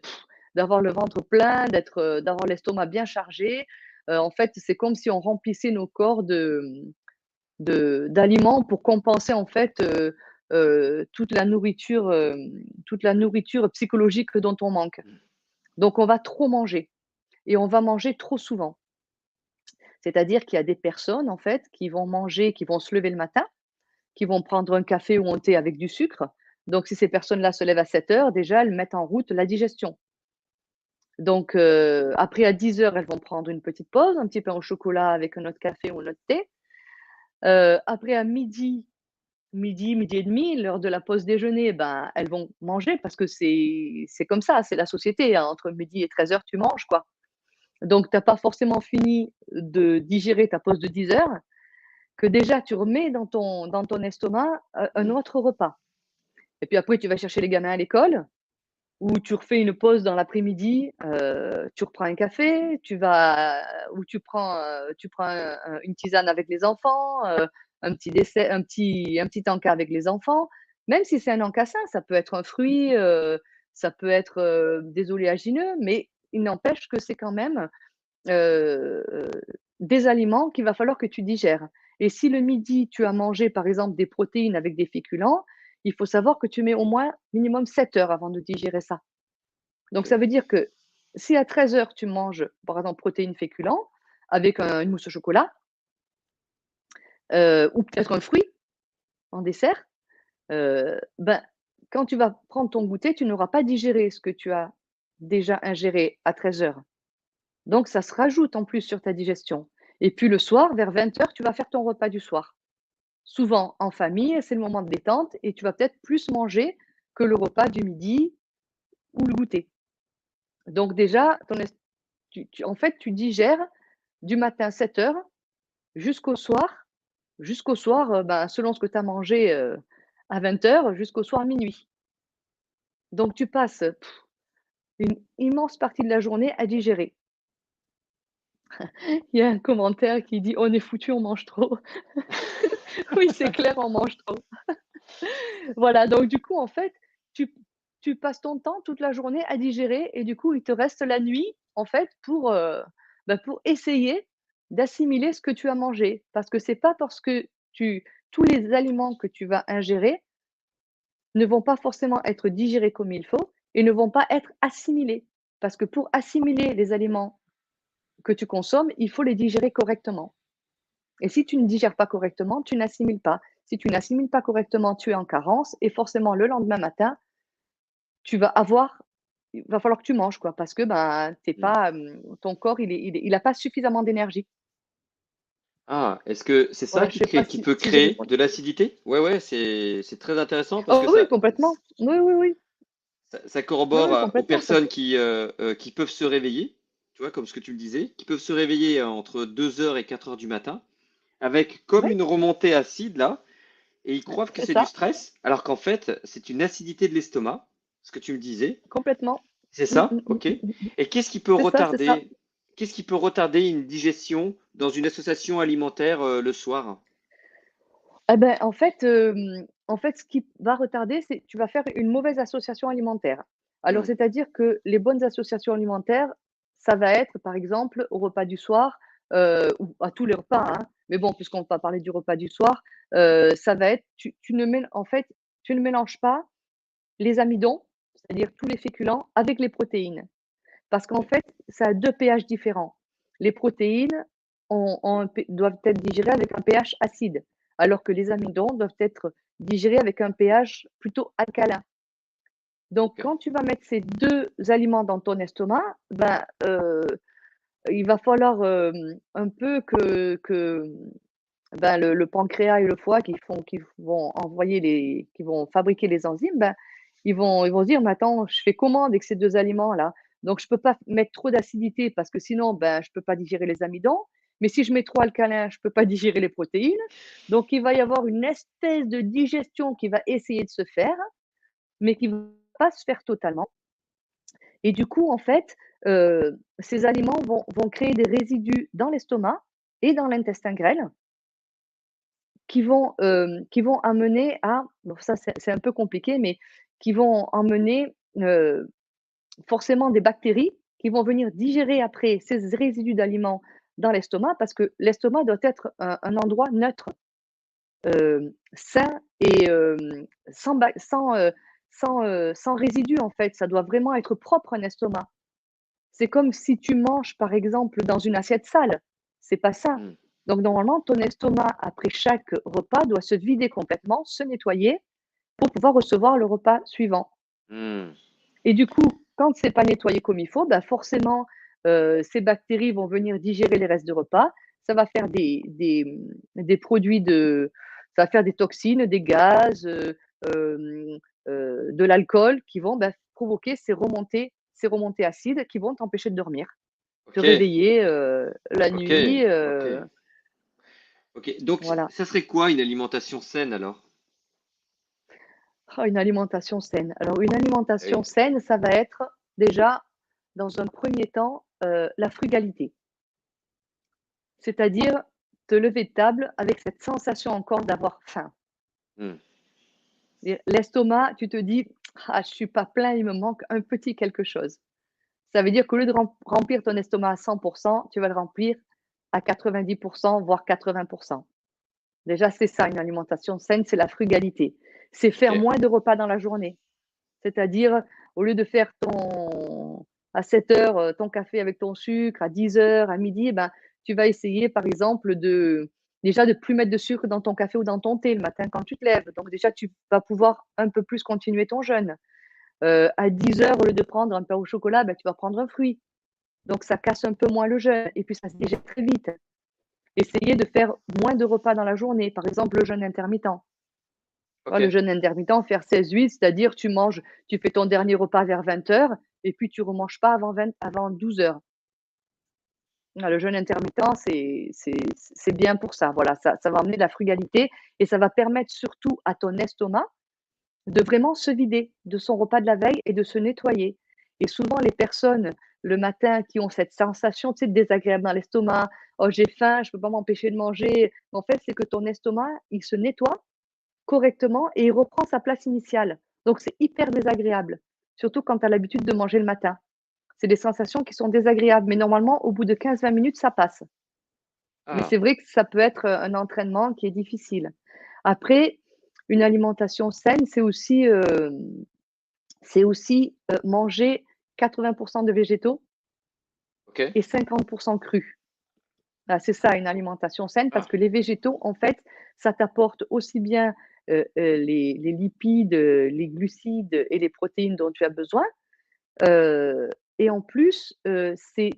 [SPEAKER 1] d'avoir le ventre plein, d'avoir l'estomac bien chargé. En fait, c'est comme si on remplissait nos corps d'aliments pour compenser, en fait, toute la nourriture psychologique dont on manque. Donc on va trop manger et on va manger trop souvent. C'est-à-dire qu'il y a des personnes, en fait, qui vont manger, qui vont se lever le matin, qui vont prendre un café ou un thé avec du sucre. Donc, si ces personnes-là se lèvent à 7 heures, déjà, elles mettent en route la digestion. Donc, après, à 10 heures, elles vont prendre une petite pause, un petit pain au chocolat avec un autre café ou un autre thé. Après, à midi et demi, l'heure de la pause déjeuner, ben, elles vont manger parce que c'est comme ça, c'est la société, hein. Entre midi et 13 heures, tu manges, quoi. Donc, tu as pas forcément fini de digérer ta pause de 10 heures. Que déjà tu remets dans ton estomac, un
[SPEAKER 2] Mmh.
[SPEAKER 1] autre repas et puis après tu vas chercher les gamins à l'école ou tu refais une pause dans l'après-midi, tu reprends un café, tu vas ou tu prends une tisane avec les enfants, un petit dessert, un petit encas avec les enfants. Même si c'est un encas sain, ça peut être un fruit, ça peut être, des oléagineux, mais il n'empêche que c'est quand même heu, des aliments qu'il va falloir que tu digères et si le midi, tu as mangé, par exemple, des protéines avec des féculents, il faut savoir que tu mets au moins minimum 7 heures avant de digérer ça. Donc
[SPEAKER 2] OK.
[SPEAKER 1] ça veut dire que si à 13 heures tu manges, par exemple, protéines, féculents avec une mousse au chocolat, ou peut-être un fruit en dessert, ben, quand tu vas prendre ton goûter, tu n'auras pas digéré ce que tu as déjà ingéré à 13 heures. Donc ça se rajoute en plus sur ta digestion et puis le soir, vers 20 heures, tu vas faire ton repas du soir. Souvent en famille, c'est le moment de détente et tu vas peut-être plus manger que le repas du midi ou le goûter. Donc déjà, en fait, tu digères du matin 7 heures jusqu'au soir ben, selon ce que tu as mangé, à 20 heures jusqu'au soir minuit. Donc tu passes, une immense partie de la journée à digérer. Il y a un commentaire qui dit: «On est foutu, on mange trop». Oui, c'est clair, on mange trop. Voilà, donc du coup, en fait, tu tu passes ton temps toute la journée à digérer et du coup, il te reste la nuit, en fait, pour essayer d'assimiler ce que tu as mangé. Parce que c'est pas parce que tous les aliments que tu vas ingérer ne vont pas forcément être digérés comme il faut et ne vont pas être assimilés. Parce que pour assimiler les aliments que tu consommes, il faut les digérer correctement. Et si tu ne digères pas correctement, tu n'assimiles pas. Si tu n'assimiles pas correctement, tu es en carence et forcément le lendemain matin, tu vas avoir il va falloir que tu manges, quoi, parce que, ben, tu
[SPEAKER 2] Mmh.
[SPEAKER 1] pas, ton corps, il a pas suffisamment d'énergie.
[SPEAKER 2] Ah, est-ce que c'est ça
[SPEAKER 1] Voilà, je sais pas
[SPEAKER 2] qui
[SPEAKER 1] si
[SPEAKER 2] peut
[SPEAKER 1] j'ai
[SPEAKER 2] créer
[SPEAKER 1] répondu.
[SPEAKER 2] de l'acidité? Ouais, ouais, c'est très intéressant parce que
[SPEAKER 1] Oh oui, complètement. Oui, oui, oui.
[SPEAKER 2] ça
[SPEAKER 1] Oui,
[SPEAKER 2] corrobore
[SPEAKER 1] oui,
[SPEAKER 2] aux
[SPEAKER 1] complètement, ça
[SPEAKER 2] personnes
[SPEAKER 1] peut
[SPEAKER 2] qui peuvent se réveiller, tu vois, comme ce que tu me disais, qui peuvent se réveiller entre 2 heures et 4 heures du matin, avec comme
[SPEAKER 1] oui,
[SPEAKER 2] une remontée acide là, et ils croient que
[SPEAKER 1] c'est
[SPEAKER 2] c'est du
[SPEAKER 1] ça,
[SPEAKER 2] stress, alors qu'en fait, c'est une acidité de l'estomac, ce que tu me disais.
[SPEAKER 1] complètement.
[SPEAKER 2] C'est ça?
[SPEAKER 1] Mmh.
[SPEAKER 2] Ok. Et
[SPEAKER 1] C'est ça, c'est ça.
[SPEAKER 2] qu'est-ce qui peut retarder une digestion dans une association alimentaire le soir?
[SPEAKER 1] Eh ben, en fait, ce qui va retarder, c'est tu vas faire une mauvaise association alimentaire. Alors,
[SPEAKER 2] Hmm,
[SPEAKER 1] c'est-à-dire que les bonnes associations alimentaires, ça va être, par exemple, au repas du soir, ou à tous les repas, hein, mais bon, puisqu'on va parler du repas du soir, ça va être tu ne mél en fait, tu ne mélanges pas les amidons, c'est-à-dire tous les féculents, avec les protéines. Parce qu'en
[SPEAKER 2] ok.
[SPEAKER 1] fait, ça a 2 pH différents. Les protéines ont un p doivent être digérées avec un pH acide, alors que les amidons doivent être digérés avec un pH plutôt alcalin. Donc
[SPEAKER 2] Ok.
[SPEAKER 1] quand tu vas mettre ces 2 aliments dans ton estomac, ben, il va falloir, un peu que, ben, le pancréas et le foie qui vont envoyer qui vont fabriquer les enzymes, ben, ils vont se dire: «Mais attends, je fais comment avec ces 2 aliments-là? Donc je peux pas mettre trop d'acidité parce que sinon, ben, je peux pas digérer les amidons, mais si je mets trop alcalin, je peux pas digérer les protéines». Donc il va y avoir une espèce de digestion qui va essayer de se faire, mais qui va pas se faire totalement et du coup, en fait, ces aliments vont créer des résidus dans l'estomac et dans l'intestin grêle qui vont amener à bon ça c'est un peu compliqué, mais qui vont emmener, forcément des bactéries qui vont venir digérer après ces résidus d'aliments dans l'estomac parce que l'estomac doit être un endroit neutre, sain et sans résidus en fait. Ça doit vraiment être propre un estomac. C'est comme si tu manges par exemple dans une assiette sale, c'est pas ça.
[SPEAKER 2] Hmm,
[SPEAKER 1] Donc normalement ton estomac après chaque repas doit se vider complètement, se nettoyer pour pouvoir recevoir le repas suivant
[SPEAKER 2] hmm,
[SPEAKER 1] et du coup, quand c'est pas nettoyé comme il faut, bah, forcément, ces bactéries vont venir digérer les restes de repas. Ça va faire des produits ça va faire des toxines, des gaz, de l'alcool qui vont, bah, provoquer ces remontées acides qui vont t'empêcher de dormir, te
[SPEAKER 2] ok.
[SPEAKER 1] réveiller, la
[SPEAKER 2] Ok.
[SPEAKER 1] nuit,
[SPEAKER 2] Ok. Ok. Donc,
[SPEAKER 1] voilà.
[SPEAKER 2] ça serait quoi une alimentation saine alors?
[SPEAKER 1] Oh, une alimentation saine. Alors une alimentation
[SPEAKER 2] Oui.
[SPEAKER 1] saine, ça va être déjà, dans un premier temps, la frugalité. C'est-à-dire te lever de table avec cette sensation encore d'avoir faim.
[SPEAKER 2] Hmm,
[SPEAKER 1] Et l'estomac, tu te dis: «Ah, je suis pas plein, il me manque un petit quelque chose». Ça veut dire qu'au lieu de remplir ton estomac à 100 tu vas le remplir à 90 voire 80. Déjà, c'est ça une alimentation saine, c'est la frugalité. C'est
[SPEAKER 2] ok.
[SPEAKER 1] faire moins de repas dans la journée. C'est-à-dire, au lieu de faire ton à 7 heures ton café avec ton sucre, à 10 heures, à midi, eh ben, tu vas essayer, par exemple, déjà de plus mettre de sucre dans ton café ou dans ton thé le matin quand tu te lèves. Donc déjà, tu vas pouvoir un peu plus continuer ton jeûne. À 10 heures, au lieu de prendre un pain au chocolat, bah, tu vas prendre un fruit. Donc ça casse un peu moins le jeûne et puis ça se digère très vite. Essayer de faire moins de repas dans la journée, par exemple, le jeûne intermittent.
[SPEAKER 2] Ok.
[SPEAKER 1] Voilà, le jeûne intermittent, faire 16-8, c'est-à-dire tu fais ton dernier repas vers 20 heures et puis tu remanges pas avant 12 heures. Voilà, le jeûne intermittent, c'est bien pour ça. Voilà, ça va amener de la frugalité et ça va permettre surtout à ton estomac de vraiment se vider de son repas de la veille et de se nettoyer. Et souvent, les personnes, le matin, qui ont cette sensation, tu sais, désagréable dans l'estomac: «Oh, j'ai faim, je peux pas m'empêcher de manger». En fait, c'est que ton estomac, il se nettoie correctement et il reprend sa place initiale. Donc c'est hyper désagréable, surtout quand tu as l'habitude de manger le matin. C'est des sensations qui sont désagréables, mais normalement, au bout de 15-20 minutes, ça passe. Mais
[SPEAKER 2] Ah.
[SPEAKER 1] c'est vrai que ça peut être, un entraînement qui est difficile. Après, une alimentation saine, manger 80 de végétaux
[SPEAKER 2] Ok.
[SPEAKER 1] et 50 crus. Voilà, c'est ça une alimentation saine parce
[SPEAKER 2] Ah.
[SPEAKER 1] que les végétaux, en fait, ça t'apporte aussi bien, les lipides, les glucides et les protéines dont tu as besoin, Et en plus, heu, c'est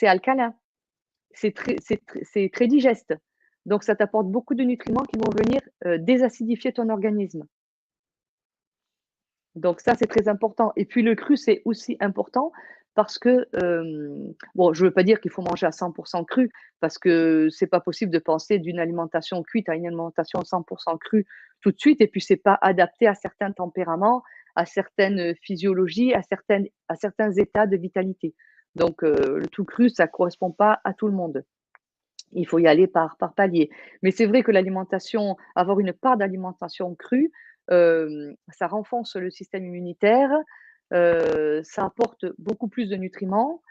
[SPEAKER 1] alcalin, c'est très digeste. Donc ça t'apporte beaucoup de nutriments qui vont venir, désacidifier ton organisme. Donc ça, c'est très important et puis le cru, c'est aussi important parce que, bon, je veux pas dire qu'il faut manger à 100 cru parce que c'est pas possible de penser d'une alimentation cuite à une alimentation 100 crue tout de suite et puis c'est pas adapté à certains tempéraments, à certaines physiologies, à certains états de vitalité. Donc le tout cru, ça correspond pas à tout le monde. Il faut y aller par palier. Mais c'est vrai que l'alimentation avoir une part d'alimentation crue, ça renforce le système immunitaire, ça apporte beaucoup plus de nutriments,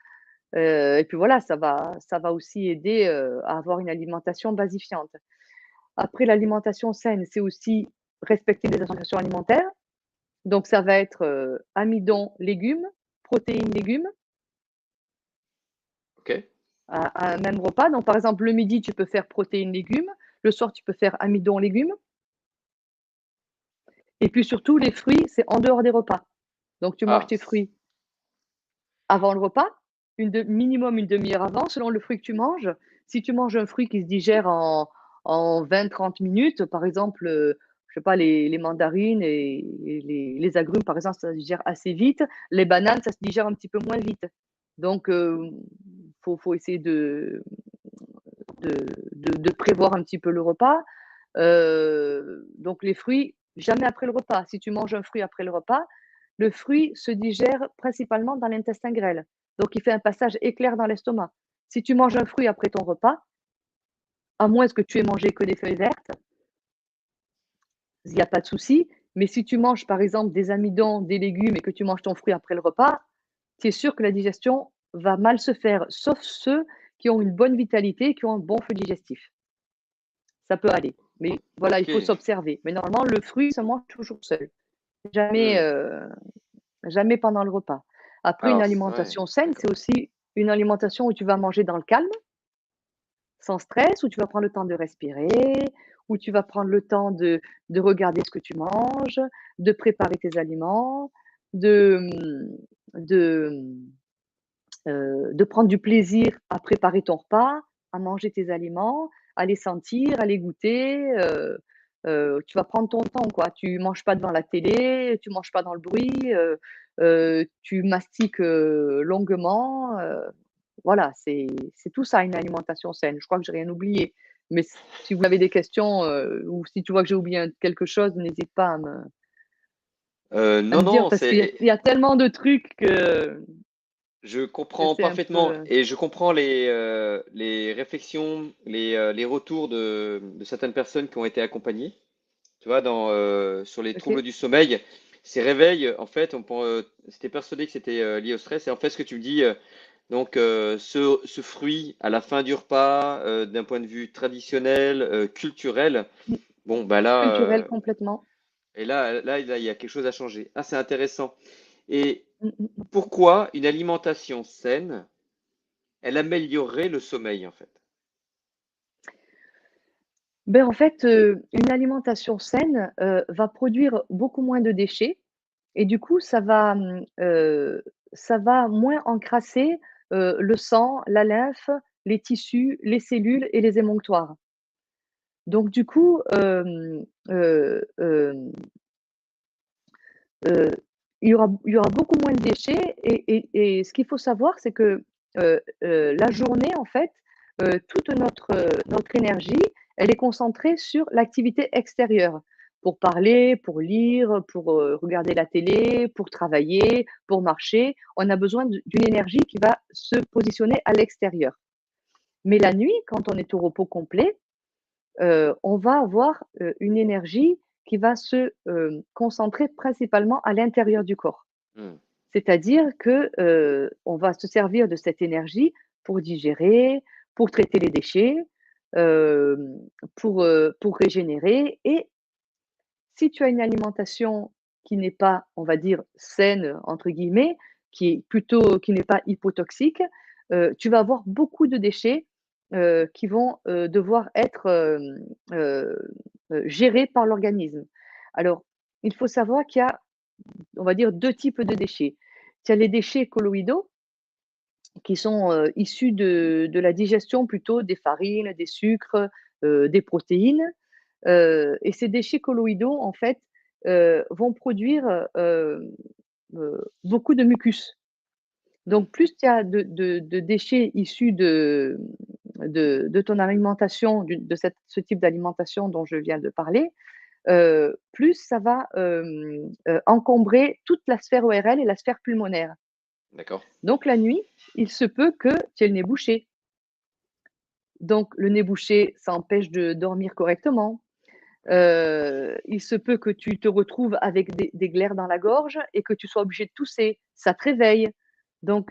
[SPEAKER 1] et puis voilà, ça va aussi aider, à avoir une alimentation basifiante. Après l'alimentation saine, c'est aussi respecter les associations alimentaires. Donc ça va être, amidon, légumes, protéines, légumes,
[SPEAKER 2] OK.
[SPEAKER 1] à un même repas. Donc par exemple, le midi, tu peux faire protéines, légumes, le soir, tu peux faire amidon, légumes. Et puis surtout, les fruits, c'est en dehors des repas. Donc tu manges
[SPEAKER 2] Ah,
[SPEAKER 1] tes fruits avant le repas, minimum une demi-heure avant, selon le fruit que tu manges. Si tu manges un fruit qui se digère en 20-30 minutes, par exemple, je sais pas, les mandarines et les agrumes, par exemple, ça se digère assez vite. Les bananes, ça se digère un petit peu moins vite. Donc, faut essayer de prévoir un petit peu le repas. Donc les fruits, jamais après le repas. Si tu manges un fruit après le repas, le fruit se digère principalement dans l'intestin grêle. Donc il fait un passage éclair dans l'estomac. Si tu manges un fruit après ton repas, à moins que tu aies mangé que des feuilles vertes, il n'y a pas de souci. Mais si tu manges par exemple des amidons, des légumes et que tu manges ton fruit après le repas, tu es sûr que la digestion va mal se faire, sauf ceux qui ont une bonne vitalité et qui ont un bon flux digestif. Ça peut aller. Mais voilà, il faut
[SPEAKER 2] OK.
[SPEAKER 1] s'observer. Mais normalement, le fruit se mange toujours seul. Jamais,
[SPEAKER 2] Mmh.
[SPEAKER 1] jamais pendant le repas. Après, une
[SPEAKER 2] Alors c ouais,
[SPEAKER 1] alimentation saine,
[SPEAKER 2] d'accord.
[SPEAKER 1] c'est aussi une alimentation où tu vas manger dans le calme, sans stress, où tu vas prendre le temps de respirer, où tu vas prendre le temps de regarder ce que tu manges, de préparer tes aliments, de, de prendre du plaisir à préparer ton repas, à manger tes aliments, à les sentir, à les goûter, tu vas prendre ton temps, quoi. Tu manges pas devant la télé, tu manges pas dans le bruit, tu mastiques, longuement, voilà, c'est tout ça une alimentation saine. Je crois que j'ai rien oublié, mais si vous avez des questions, ou si tu vois que j'ai oublié quelque chose, n'hésite pas à
[SPEAKER 2] Non,
[SPEAKER 1] me dire
[SPEAKER 2] non,
[SPEAKER 1] parce qu'il y a tellement de trucs
[SPEAKER 2] je
[SPEAKER 1] que
[SPEAKER 2] comprends
[SPEAKER 1] c'est un peu,
[SPEAKER 2] parfaitement et je comprends les réflexions, les retours de certaines personnes qui ont été accompagnées. Tu vois, sur les troubles
[SPEAKER 1] OK.
[SPEAKER 2] du sommeil, ces réveils, en fait, c'était persuadé que c'était lié au stress. Et en fait, ce que tu me dis, donc ce fruit à la fin du repas, d'un point de vue traditionnel, culturel,
[SPEAKER 1] Mmh,
[SPEAKER 2] bon, bah là,
[SPEAKER 1] culturel complètement.
[SPEAKER 2] il y a quelque chose à changer. Ah, c'est intéressant. Et
[SPEAKER 1] Mmh mh, mmh.
[SPEAKER 2] pourquoi une alimentation saine, elle améliorerait le sommeil, en fait?
[SPEAKER 1] Ben, en fait, une alimentation saine, va produire beaucoup moins de déchets et du coup, ça va moins encrasser, le sang, la lymphe, les tissus, les cellules et les émonctoires. Donc du coup, heu, il y aura beaucoup moins de déchets et ce qu'il faut savoir, c'est que, la journée, en fait, toute notre énergie, elle est concentrée sur l'activité extérieure. Pour parler, pour lire, pour, regarder la télé, pour travailler, pour marcher. On a besoin d'une énergie qui va se positionner à l'extérieur. Mais la nuit, quand on est au repos complet, on va avoir, une énergie qui va se, concentrer principalement à l'intérieur du corps.
[SPEAKER 2] Hmm.
[SPEAKER 1] C'est-à-dire que, on va se servir de cette énergie pour digérer, pour traiter les déchets, pour régénérer et si tu as une alimentation qui n'est pas, on va dire «saine» entre guillemets, qui n'est pas hypotoxique, tu vas avoir beaucoup de déchets, qui vont, devoir être, gérés par l'organisme. Alors, il faut savoir qu'il y a on va dire 2 types de déchets. Tu as les déchets colloïdaux qui sont, issus de la digestion plutôt des farines, des sucres, des protéines, et ces déchets colloïdaux, en fait, vont produire, beaucoup de mucus.
[SPEAKER 2] Hmm.
[SPEAKER 1] Donc plus il y a de déchets issus de ton alimentation, de ce type d'alimentation dont je viens de parler, plus ça va, encombrer toute la sphère ORL et la sphère pulmonaire.
[SPEAKER 2] D'accord.
[SPEAKER 1] Donc la nuit, il se peut que tu aies le nez bouché. Donc le nez bouché, ça empêche de dormir correctement. Il se peut que tu te retrouves avec des glaires dans la gorge et que tu sois obligé de tousser. Ça te réveille. Donc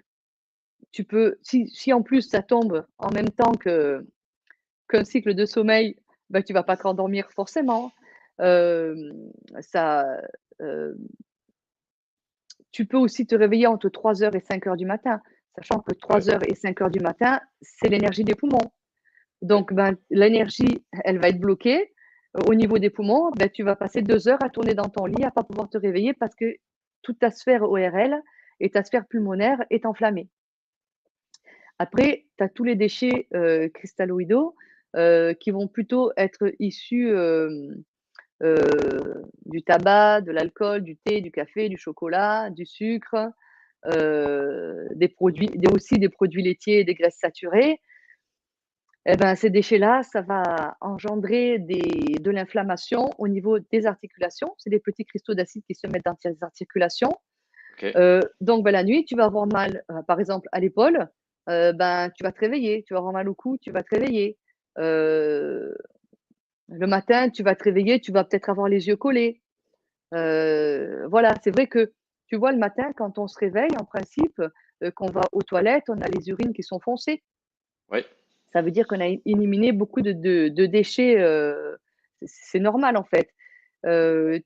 [SPEAKER 1] tu peux si en plus ça tombe en même temps qu'un cycle de sommeil, bah, tu vas pas te rendormir forcément. Hem, ça, heu, Tu peux aussi te réveiller entre 3 heures et 5 heures du matin, sachant que
[SPEAKER 2] Ouais.
[SPEAKER 1] 3 heures et 5 heures du matin, c'est l'énergie des poumons.
[SPEAKER 2] Ouais.
[SPEAKER 1] Donc, ben, l'énergie, elle va être bloquée au niveau des poumons. Ben, tu vas passer 2 heures à tourner dans ton lit, à pas pouvoir te réveiller parce que toute ta sphère ORL et ta sphère pulmonaire est enflammée. Après, tu as tous les déchets, cristalloïdaux, qui vont plutôt être issus, heu, du tabac, de l'alcool, du thé, du café, du chocolat, du sucre, des produits aussi des produits laitiers et des graisses saturées. Et ben, ces déchets-là, ça va engendrer de l'inflammation au niveau des articulations. C'est des petits cristaux d'acide qui se mettent dans tes articulations.
[SPEAKER 2] Ok.
[SPEAKER 1] Donc, ben, la nuit, tu vas avoir mal, par exemple à l'épaule, ben, tu vas te réveiller. Tu vas avoir mal au cou, tu vas te réveiller. Heu, le matin, tu vas te réveiller, tu vas peut-être avoir les yeux collés. Voilà, c'est vrai que, tu vois, le matin, quand on se réveille, en principe, qu'on va aux toilettes, on a les urines qui sont foncées.
[SPEAKER 2] Ouais.
[SPEAKER 1] Ça veut dire qu'on a éliminé beaucoup de déchets, c'est normal, en fait.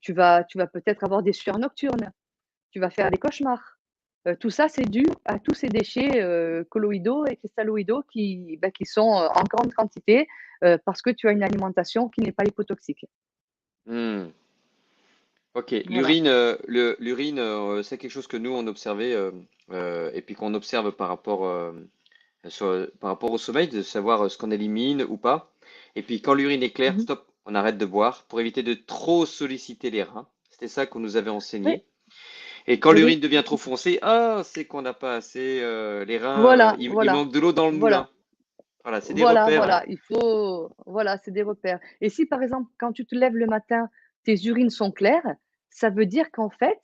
[SPEAKER 1] Tu vas peut-être avoir des sueurs nocturnes, tu vas faire des cauchemars. Tout ça, c'est dû à tous ces déchets, colloïdaux et cristalloïdaux qui sont, en grande quantité, parce que tu as une alimentation qui n'est pas hypotoxique.
[SPEAKER 2] Hmm. Ok.
[SPEAKER 1] Voilà.
[SPEAKER 2] L'urine, c'est quelque chose que nous on observait et puis qu'on observe par rapport au sommeil, de savoir ce qu'on élimine ou pas. Et puis quand l'urine est claire,
[SPEAKER 1] Mmh.
[SPEAKER 2] stop, on arrête de boire pour éviter de trop solliciter les reins. C'était ça qu'on nous avait
[SPEAKER 1] Oui,
[SPEAKER 2] enseigné. Et quand
[SPEAKER 1] oui,
[SPEAKER 2] l'urine
[SPEAKER 1] oui.
[SPEAKER 2] devient trop foncée, ah, c'est qu'on n'a pas assez les reins,
[SPEAKER 1] Voilà,
[SPEAKER 2] il
[SPEAKER 1] voilà,
[SPEAKER 2] manque de l'eau dans le
[SPEAKER 1] voilà.
[SPEAKER 2] moulin. Voilà, c'est des
[SPEAKER 1] Voilà,
[SPEAKER 2] repères.
[SPEAKER 1] voilà, voilà, c'est des repères. Et si, par exemple, quand tu te lèves le matin, tes urines sont claires, ça veut dire qu'en fait,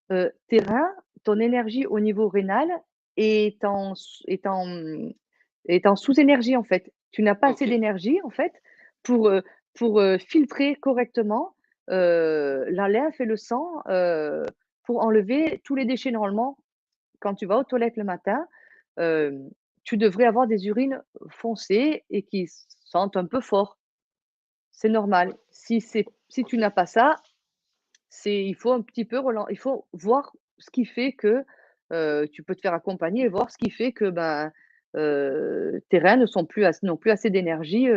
[SPEAKER 1] tes reins, ton énergie au niveau rénal est en s est en sous-énergie, en fait. Tu n'as pas
[SPEAKER 2] Ok.
[SPEAKER 1] assez d'énergie, en fait, pour, filtrer correctement, la lymphe et le sang, pour enlever tous les déchets. Normalement, quand tu vas aux toilettes le matin, hem, tu devrais avoir des urines foncées et qui sentent un peu fort. C'est normal. Si tu
[SPEAKER 2] Ok.
[SPEAKER 1] n'as pas ça, il faut un petit peu il faut voir ce qui fait que, tu peux te faire accompagner et voir ce qui fait que, ben, tes reins n'ont plus assez d'énergie,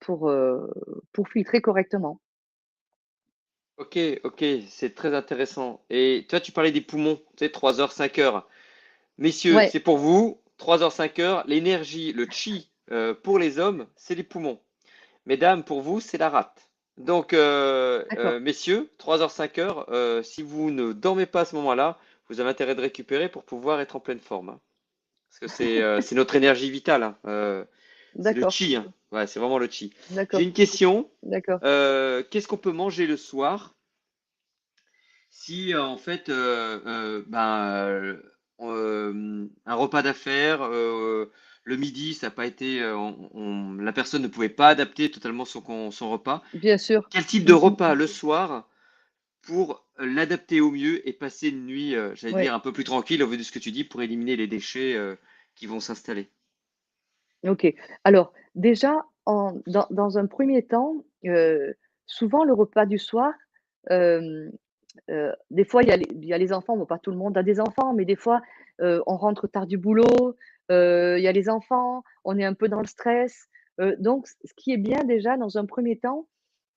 [SPEAKER 1] pour, heu, pour filtrer correctement.
[SPEAKER 2] Ok, ok, c'est très intéressant. Et toi, tu parlais des poumons, tu sais, 3 heures, 5 heures. Messieurs,
[SPEAKER 1] Ouais,
[SPEAKER 2] c'est pour vous, 3 heures, 5 heures, l'énergie, le chi pour les hommes, c'est les poumons. Mesdames, pour vous, c'est la rate. Donc,
[SPEAKER 1] d'accord.
[SPEAKER 2] messieurs, 3 heures, 5 heures, si vous ne dormez pas à ce moment-là, vous avez intérêt de récupérer pour pouvoir être en pleine forme, hein. Parce que c'est notre énergie vitale, hein. C'est le
[SPEAKER 1] D'accord,
[SPEAKER 2] chi, hein. Ouais, c'est vraiment le chi. J'ai
[SPEAKER 1] d'accord,
[SPEAKER 2] une question.
[SPEAKER 1] d'accord.
[SPEAKER 2] Qu'est-ce qu'on peut manger le soir si en fait un repas d'affaires le midi ça n'a pas été la personne ne pouvait pas adapter totalement son repas.
[SPEAKER 1] Bien sûr.
[SPEAKER 2] Quel type de
[SPEAKER 1] Mmh.
[SPEAKER 2] repas le soir pour l'adapter au mieux et passer une nuit, j'allais dire,
[SPEAKER 1] Ouais.
[SPEAKER 2] un peu plus tranquille au vu de ce que tu dis pour éliminer les déchets qui vont s'installer.
[SPEAKER 1] OK. Alors déjà, dans un premier temps, souvent le repas du soir, hem, des fois il y a les enfants, bon pas tout le monde a des enfants, mais des fois, on rentre tard du boulot, il y a les enfants, on est un peu dans le stress, donc ce qui est bien déjà dans un premier temps,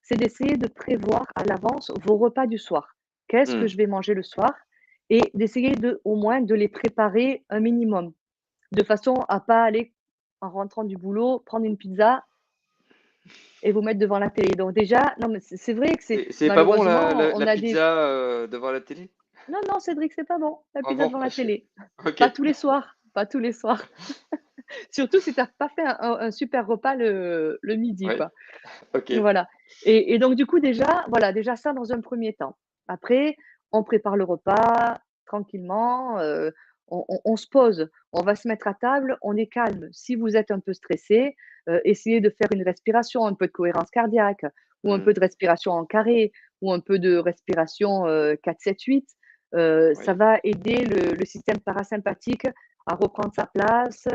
[SPEAKER 1] c'est d'essayer de prévoir à l'avance vos repas du soir. qu'est-ce que
[SPEAKER 2] Hmm.
[SPEAKER 1] je vais manger le soir et d'essayer au moins de les préparer un minimum, de façon à pas aller, en rentrant du boulot, prendre une pizza et vous mettre devant la télé. Donc déjà, non, mais c'est vrai que c'est
[SPEAKER 2] C'est pas bon
[SPEAKER 1] malheureusement, on
[SPEAKER 2] la
[SPEAKER 1] a des
[SPEAKER 2] pizza devant la télé?
[SPEAKER 1] non, non, Cédric, c'est pas bon, la
[SPEAKER 2] Ah
[SPEAKER 1] pizza
[SPEAKER 2] bon?
[SPEAKER 1] devant la télé.
[SPEAKER 2] Ok,
[SPEAKER 1] Pas tous les soirs, pas tous les soirs. Surtout si tu as pas fait un super repas le midi,
[SPEAKER 2] ouais,
[SPEAKER 1] quoi.
[SPEAKER 2] ok.
[SPEAKER 1] Voilà et donc du coup déjà, voilà, déjà ça dans un premier temps. Après, on prépare le repas tranquillement, on se pose, on va se mettre à table, on est calme. Si vous êtes un peu stressé, essayez de faire une respiration, un peu de cohérence cardiaque ou un
[SPEAKER 2] Hmm.
[SPEAKER 1] peu de respiration en carré ou un peu de respiration, 4-7-8. Ça
[SPEAKER 2] Oui.
[SPEAKER 1] va aider le système parasympathique à reprendre sa place,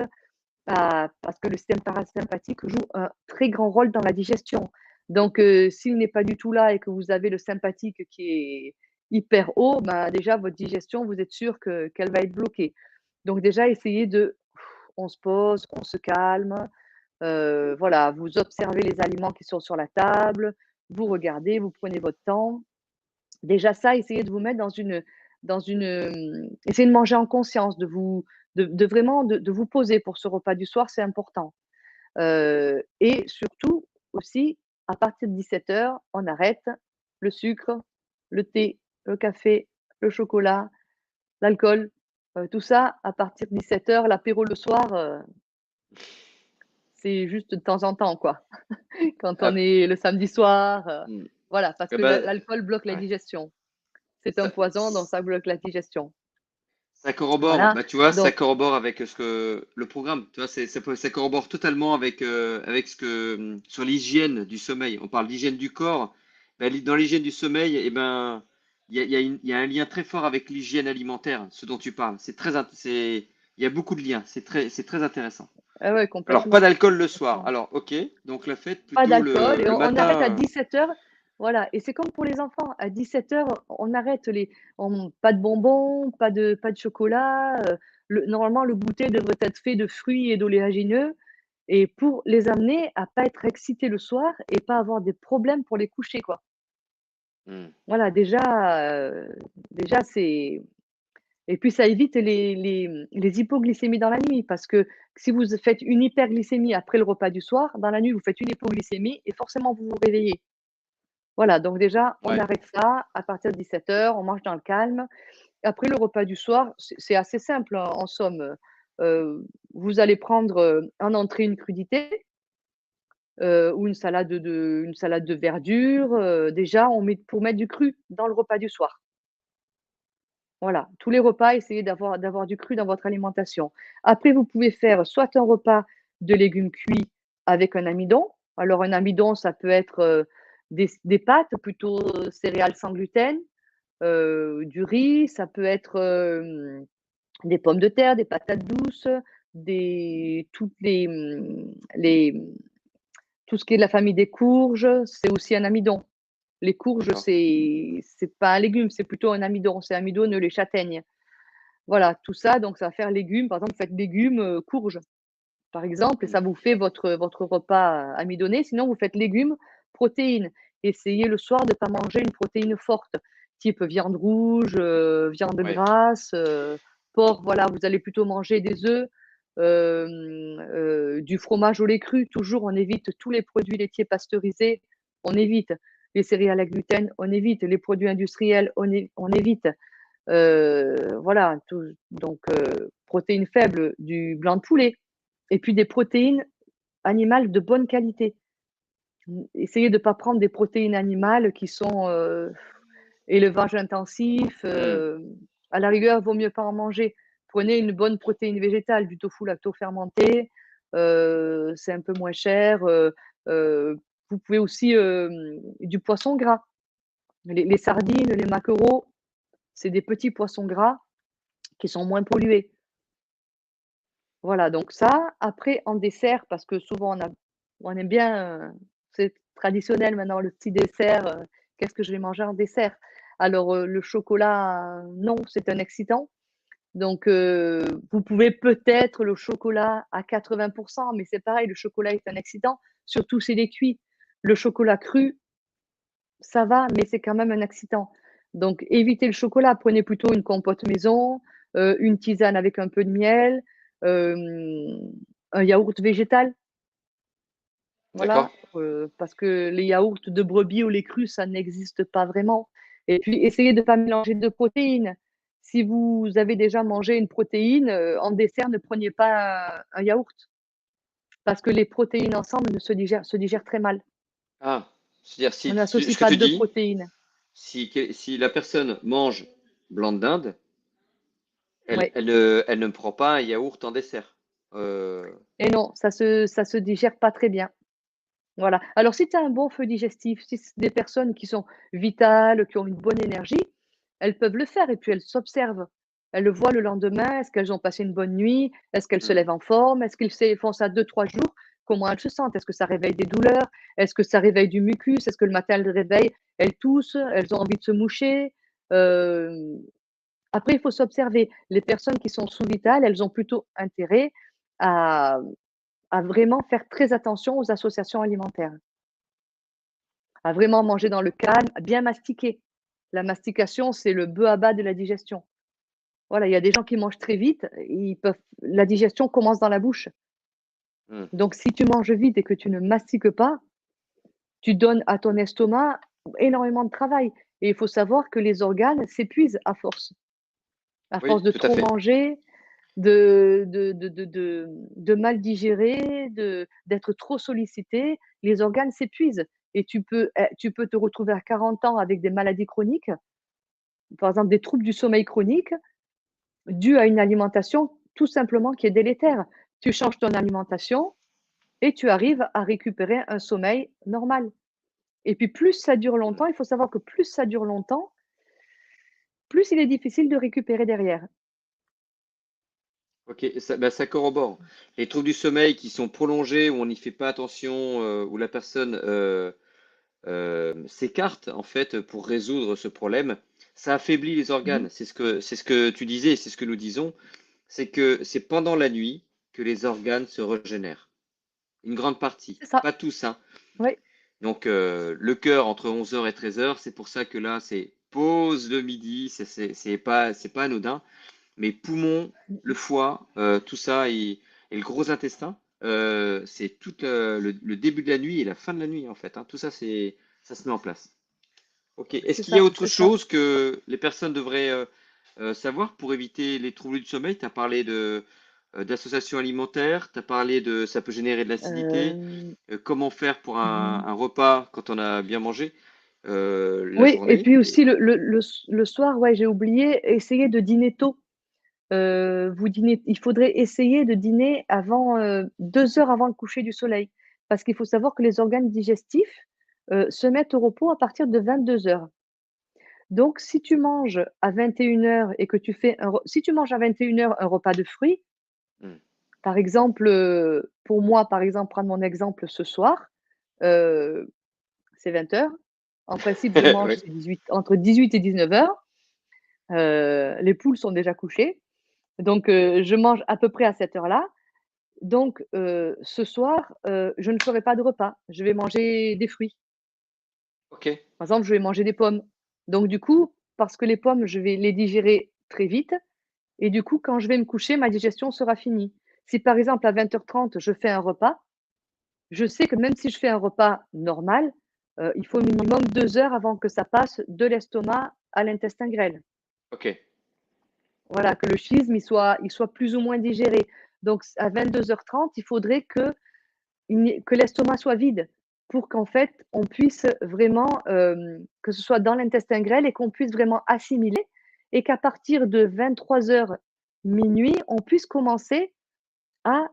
[SPEAKER 1] parce que le système parasympathique joue un très grand rôle dans la digestion. Donc, s'il n'est pas du tout là et que vous avez le sympathique qui est hyper haut, bah, déjà votre digestion, vous êtes sûr qu'elle va être bloquée. Donc déjà, essayez on se pose, on se calme, voilà, vous observez les aliments qui sont sur la table, vous regardez, vous prenez votre temps. Déjà ça, essayez de vous mettre essayez de manger en conscience, de vraiment de vous poser pour ce repas du soir, c'est important. Et surtout aussi, à partir de 17 heures, on arrête le sucre, le thé, le café, le chocolat, l'alcool, tout ça à partir de 17 heures. L'apéro le soir, c'est juste de temps en temps, quoi. Quand on
[SPEAKER 2] Ah,
[SPEAKER 1] est le samedi soir,
[SPEAKER 2] hmm.
[SPEAKER 1] voilà, parce
[SPEAKER 2] Eh
[SPEAKER 1] que
[SPEAKER 2] ben,
[SPEAKER 1] l'alcool bloque la
[SPEAKER 2] ouais.
[SPEAKER 1] digestion. C'est un
[SPEAKER 2] Ça,
[SPEAKER 1] poison, donc ça bloque la digestion.
[SPEAKER 2] ça corrobore,
[SPEAKER 1] Voilà,
[SPEAKER 2] bah, tu vois, ça
[SPEAKER 1] donc
[SPEAKER 2] corrobore avec ce que le programme, tu vois, ça corrobore totalement avec ce que sur l'hygiène du sommeil. On parle d'hygiène du corps. Ben, dans l'hygiène du sommeil, eh ben, il y a un lien très fort avec l'hygiène alimentaire, ce dont tu parles. Il y a beaucoup de liens. C'est très intéressant.
[SPEAKER 1] ah ouais,
[SPEAKER 2] Alors, pas
[SPEAKER 1] complètement,
[SPEAKER 2] d'alcool le soir.
[SPEAKER 1] complètement.
[SPEAKER 2] Alors, ok. Donc, la fête
[SPEAKER 1] Pas
[SPEAKER 2] plutôt
[SPEAKER 1] d'alcool et
[SPEAKER 2] le
[SPEAKER 1] on arrête à
[SPEAKER 2] matin.
[SPEAKER 1] 17 heures. Voilà et c'est comme pour les enfants, à 17 heures, on arrête pas de bonbons, pas de chocolat, normalement le goûter devrait être fait de fruits et d'oléagineux et pour les amener à pas être excités le soir et pas avoir des problèmes pour les coucher, quoi.
[SPEAKER 2] Hmm.
[SPEAKER 1] Voilà déjà c'est et puis ça évite les hypoglycémies dans la nuit parce que si vous faites une hyperglycémie après le repas du soir, dans la nuit, vous faites une hypoglycémie et forcément vous vous réveillez. Voilà, donc déjà, on
[SPEAKER 2] Ouais.
[SPEAKER 1] arrête ça à partir de 17 heures, on mange dans le calme. Après le repas du soir, c'est assez simple, hein, en somme, vous allez prendre, en entrée une crudité, ou une salade de verdure, déjà on met pour mettre du cru dans le repas du soir. Voilà, tous les repas, essayez d'avoir du cru dans votre alimentation. Après, vous pouvez faire soit un repas de légumes cuits avec un amidon. Alors un amidon, ça peut être, des pâtes, plutôt, céréales sans gluten, du riz, ça peut être, des pommes de terre, des patates douces, toutes tout ce qui est de la famille des courges, c'est aussi un amidon. Les courges,
[SPEAKER 2] D'accord.
[SPEAKER 1] c'est pas un légume, c'est plutôt un amidon, c'est amidoneux, les châtaignes. Voilà, tout ça, donc ça va faire légumes. Par exemple, vous faites légumes, courges, par exemple, et
[SPEAKER 2] Hmm.
[SPEAKER 1] ça vous fait votre repas, amidonné. Sinon, vous faites légumes, protéines. Essayez le soir de ne pas manger une protéine forte, type viande rouge, viande
[SPEAKER 2] Ouais.
[SPEAKER 1] grasse, porc, voilà. Vous allez plutôt manger des œufs, du fromage au lait cru. Toujours, on évite tous les produits laitiers pasteurisés, on évite. Les céréales à gluten, on évite. Les produits industriels, on évite. Voilà, protéines faibles, du blanc de poulet et puis des protéines animales de bonne qualité. Essayez de ne pas prendre des protéines animales qui sont, élevage intensif,
[SPEAKER 2] Hmm.
[SPEAKER 1] à la rigueur, vaut mieux pas en manger. Prenez une bonne protéine végétale, du tofu lacto-fermenté, c'est un peu moins cher, vous pouvez aussi, du poisson gras. Les sardines, les maquereaux, c'est des petits poissons gras qui sont moins pollués. Voilà, donc ça, après en dessert, parce que souvent on aime bien, c'est traditionnel maintenant le petit dessert, qu'est-ce que je vais manger en dessert? Alors, le chocolat, non, c'est un excitant, donc vous pouvez peut-être le chocolat à 80, mais c'est pareil, le chocolat est un excitant, surtout s'il est cuit. Le chocolat cru, ça va, mais c'est quand même un excitant. Donc, évitez le chocolat. Prenez plutôt une compote maison, une tisane avec un peu de miel, un yaourt végétal.
[SPEAKER 2] D'accord?
[SPEAKER 1] Voilà, parce que les yaourts de brebis ou les crus, ça n'existe pas vraiment. Et puis, essayez de ne pas mélanger de protéines. Si vous avez déjà mangé une protéine, en dessert, ne preniez pas un yaourt, parce que les protéines ensemble ne se digèrent très mal.
[SPEAKER 2] Ah, c'est-à-dire
[SPEAKER 1] On
[SPEAKER 2] ce
[SPEAKER 1] n'associe
[SPEAKER 2] que
[SPEAKER 1] pas
[SPEAKER 2] tu
[SPEAKER 1] 2
[SPEAKER 2] dis,
[SPEAKER 1] protéines.
[SPEAKER 2] si la personne mange blanc de dinde,
[SPEAKER 1] Ouais,
[SPEAKER 2] elle ne prend pas un yaourt en dessert. Euh,
[SPEAKER 1] et non, ça se digère pas très bien. Voilà. Alors si tu as un bon feu digestif, si c'est des personnes qui sont vitales, qui ont une bonne énergie, elles peuvent le faire et puis elles s'observent. Elles le voient le lendemain, est-ce qu'elles ont passé une bonne nuit? Est-ce qu'elles se
[SPEAKER 2] hmm.
[SPEAKER 1] lèvent en forme? Est-ce qu'ils font ça 2, 3 jours? Comment elles se sentent? Est-ce que ça réveille des douleurs? Est-ce que ça réveille du mucus? Est-ce que le matin elles réveillent, elles toussent, elles ont envie de se moucher? Hem, Après il faut s'observer. Les personnes qui sont sous vitales, elles ont plutôt intérêt à vraiment faire très attention aux associations alimentaires. À vraiment manger dans le calme, à bien mastiquer. La mastication, c'est le b.a-ba de la digestion. Voilà, il y a des gens qui mangent très vite, la digestion commence dans la bouche.
[SPEAKER 2] Hmm.
[SPEAKER 1] Donc si tu manges vite et que tu ne mastiques pas, tu donnes à ton estomac énormément de travail et il faut savoir que les organes s'épuisent à force
[SPEAKER 2] Oui,
[SPEAKER 1] de
[SPEAKER 2] tout à
[SPEAKER 1] trop
[SPEAKER 2] fait.
[SPEAKER 1] manger, de mal digérer, d'être trop sollicité, les organes s'épuisent et tu peux te retrouver à 40 ans avec des maladies chroniques, par exemple des troubles du sommeil chroniques, dus à une alimentation tout simplement qui est délétère. Tu changes ton alimentation et tu arrives à récupérer un sommeil normal. Et puis plus ça dure
[SPEAKER 2] Hmm.
[SPEAKER 1] longtemps, il faut savoir que plus ça dure longtemps, plus il est difficile de récupérer derrière.
[SPEAKER 2] Ok, ça corrobore. Les troubles du sommeil qui sont prolongés, où on n'y fait pas attention, où la personne s'écarte en fait pour résoudre ce problème, ça affaiblit les
[SPEAKER 1] Mmh.
[SPEAKER 2] organes. C'est ce que tu disais, c'est ce que nous disons, c'est que c'est pendant la nuit que les organes se régénèrent. Une grande partie,
[SPEAKER 1] C'est ça,
[SPEAKER 2] pas tous, hein.
[SPEAKER 1] oui,
[SPEAKER 2] Donc le cœur entre 11 heures et 13 heures, c'est pour ça que là c'est pause le midi, c'est pas anodin. Mais poumons, le foie, tout ça et le gros intestin, c'est tout le début de la nuit et la fin de la nuit en fait, hein. Tout ça, ça se met en place. Ok. Est-ce qu'il y a autre
[SPEAKER 1] c'est ça.
[SPEAKER 2] chose que les personnes devraient savoir pour éviter les troubles du sommeil? Tu as parlé d'associations alimentaires, tu as parlé de ça peut générer de l'acidité.
[SPEAKER 1] Hem,
[SPEAKER 2] Comment faire pour
[SPEAKER 1] mmh.
[SPEAKER 2] un repas quand on a bien mangé la
[SPEAKER 1] Oui et
[SPEAKER 2] journée?
[SPEAKER 1] puis aussi le soir, ouais, j'ai oublié, essayez de dîner tôt. Il faudrait essayer de dîner avant, 2 heures avant le coucher du soleil. Parce qu'il faut savoir que les organes digestifs, se mettent au repos à partir de 22 heures. Donc si tu manges à 21 heures et que tu fais un re si tu manges à 21 heures un repas de fruits,
[SPEAKER 2] Hmm.
[SPEAKER 1] par exemple, pour moi, par exemple, prendre mon exemple ce soir, heu, c'est 20 heures. En principe, je mange,
[SPEAKER 2] Oui.
[SPEAKER 1] c'est 18 entre 18 et 19 heures. Les poules sont déjà couchées, donc je mange à peu près à cette heure-là. Donc ce soir, je ne ferai pas de repas. Je vais manger des fruits.
[SPEAKER 2] Ok.
[SPEAKER 1] Par exemple, je vais manger des pommes. Donc du coup, parce que les pommes, je vais les digérer très vite et du coup, quand je vais me coucher, ma digestion sera finie. Si par exemple à 20h30, je fais un repas, je sais que même si je fais un repas normal, il faut minimum 2 heures avant que ça passe de l'estomac à l'intestin grêle.
[SPEAKER 2] Ok.
[SPEAKER 1] Voilà, que le schisme, il soit plus ou moins digéré. Donc à 22h30, il faudrait que l'estomac soit vide pour qu'en fait, on puisse vraiment, que ce soit dans l'intestin grêle et qu'on puisse vraiment assimiler et qu'à partir de 23h, minuit, on puisse commencer à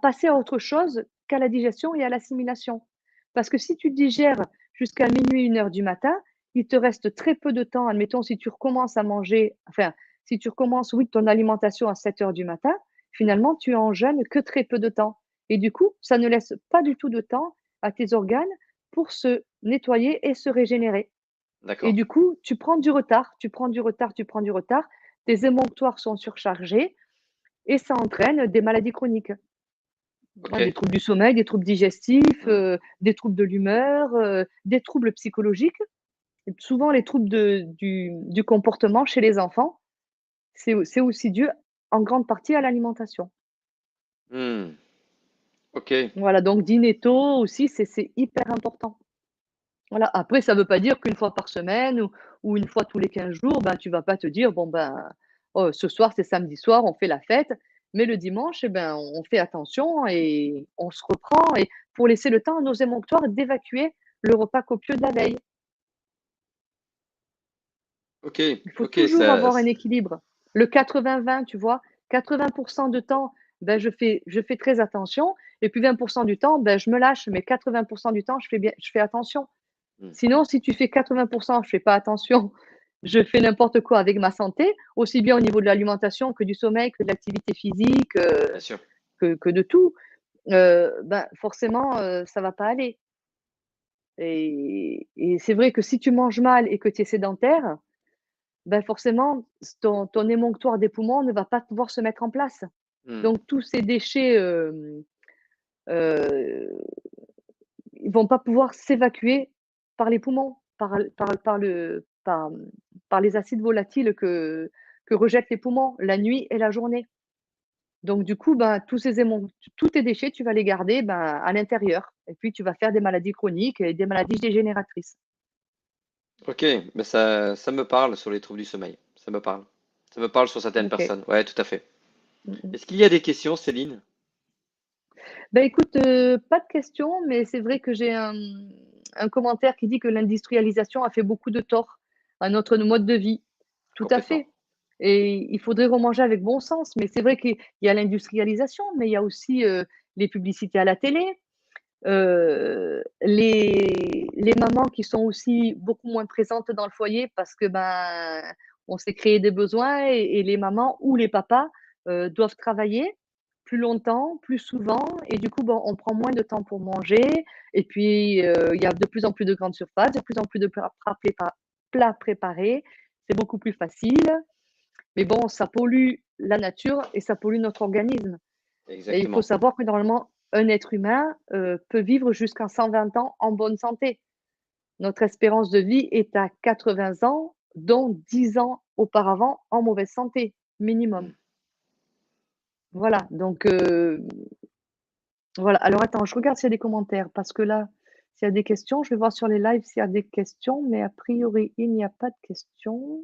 [SPEAKER 1] passer à autre chose qu'à la digestion et à l'assimilation. Parce que si tu digères jusqu'à minuit, 1 heure du matin, il te reste très peu de temps. Admettons, si tu recommences à manger, enfin, si tu recommences, oui, ton alimentation à 7 heures du matin, finalement, tu en jeûnes que très peu de temps. Et du coup, ça ne laisse pas du tout de temps à tes organes pour se nettoyer et se régénérer. Et
[SPEAKER 2] D'accord.
[SPEAKER 1] du coup, tu prends du retard, tu prends du retard, tu prends du retard. Tes émonctoires sont surchargés et ça entraîne des maladies chroniques.
[SPEAKER 2] Ok.
[SPEAKER 1] Ouais, des troubles du sommeil, des troubles digestifs,
[SPEAKER 2] Hmm.
[SPEAKER 1] des troubles de l'humeur, des troubles psychologiques, souvent les troubles du comportement chez les enfants, c'est aussi dû en grande partie à l'alimentation.
[SPEAKER 2] Hmm. Ok.
[SPEAKER 1] Voilà, donc dîner tôt aussi, c'est hyper important. Voilà, après ça ne veut pas dire qu'une fois par semaine ou une fois tous les 15 jours, ben, tu vas pas te dire: «Bon ben, oh, ce soir, c'est samedi soir, on fait la fête», mais le dimanche et ben, on fait attention et on se reprend et pour laisser le temps à nos émonctoires d'évacuer le repas copieux de la veille.
[SPEAKER 2] Ok.
[SPEAKER 1] Il faut
[SPEAKER 2] Ok.
[SPEAKER 1] toujours avoir un équilibre. Le 80-20, tu vois? 80 de temps, ben, je fais très attention et puis 20 du temps, ben, je me lâche, mais 80 du temps, je fais attention.
[SPEAKER 2] Hmm.
[SPEAKER 1] Sinon, si tu fais 80 je fais pas attention, je fais n'importe quoi avec ma santé, aussi bien au niveau de l'alimentation que du sommeil, que de l'activité physique,
[SPEAKER 2] Bien sûr.
[SPEAKER 1] que de tout, ben, forcément, ça va pas aller et c'est vrai que si tu manges mal et que tu es sédentaire, ben, forcément, ton émonctoire des poumons ne va pas pouvoir se mettre en place.
[SPEAKER 2] Hmm.
[SPEAKER 1] Donc tous ces déchets, heu, ils vont pas pouvoir s'évacuer par les poumons, par les acides volatiles que rejettent les poumons la nuit et la journée. Donc du coup, ben, tous tes déchets, tu vas les garder, ben, à l'intérieur et puis tu vas faire des maladies chroniques et des maladies dégénératrices.
[SPEAKER 2] Ok. Mais ça me parle sur les troubles du sommeil. Ça me parle. Ça me parle sur certaines
[SPEAKER 1] OK.
[SPEAKER 2] personnes. Ouais, tout à fait.
[SPEAKER 1] Mmh mh.
[SPEAKER 2] Est-ce qu'il y a des questions, Céline?
[SPEAKER 1] Bah, écoute, pas de questions, mais c'est vrai que j'ai un commentaire qui dit que l'industrialisation a fait beaucoup de tort à notre mode de vie. Tout à
[SPEAKER 2] Complètement.
[SPEAKER 1] fait et il faudrait remanger avec bon sens, mais c'est vrai qu'il y a l'industrialisation, mais il y a aussi, les publicités à la télé, les mamans qui sont aussi beaucoup moins présentes dans le foyer parce que, ben, on s'est créé des besoins et les mamans ou les papas, doivent travailler plus longtemps, plus souvent et du coup, bon, on prend moins de temps pour manger et puis, il y a de plus en plus de grandes surfaces, de plus en plus de plats préparés. C'est beaucoup plus facile, mais bon, ça pollue la nature et ça pollue notre organisme. Et il faut
[SPEAKER 2] Exactement.
[SPEAKER 1] savoir que normalement, un être humain, peut vivre jusqu'à 120 ans en bonne santé. Notre espérance de vie est à 80 ans, dont 10 ans auparavant en mauvaise santé,
[SPEAKER 2] Hmm.
[SPEAKER 1] minimum. Voilà, donc voilà. Alors attends, je regarde s'il y a des commentaires parce que là, s'il y a des questions, je vais voir sur les lives s'il y a des questions, mais a priori, il n'y a pas de questions.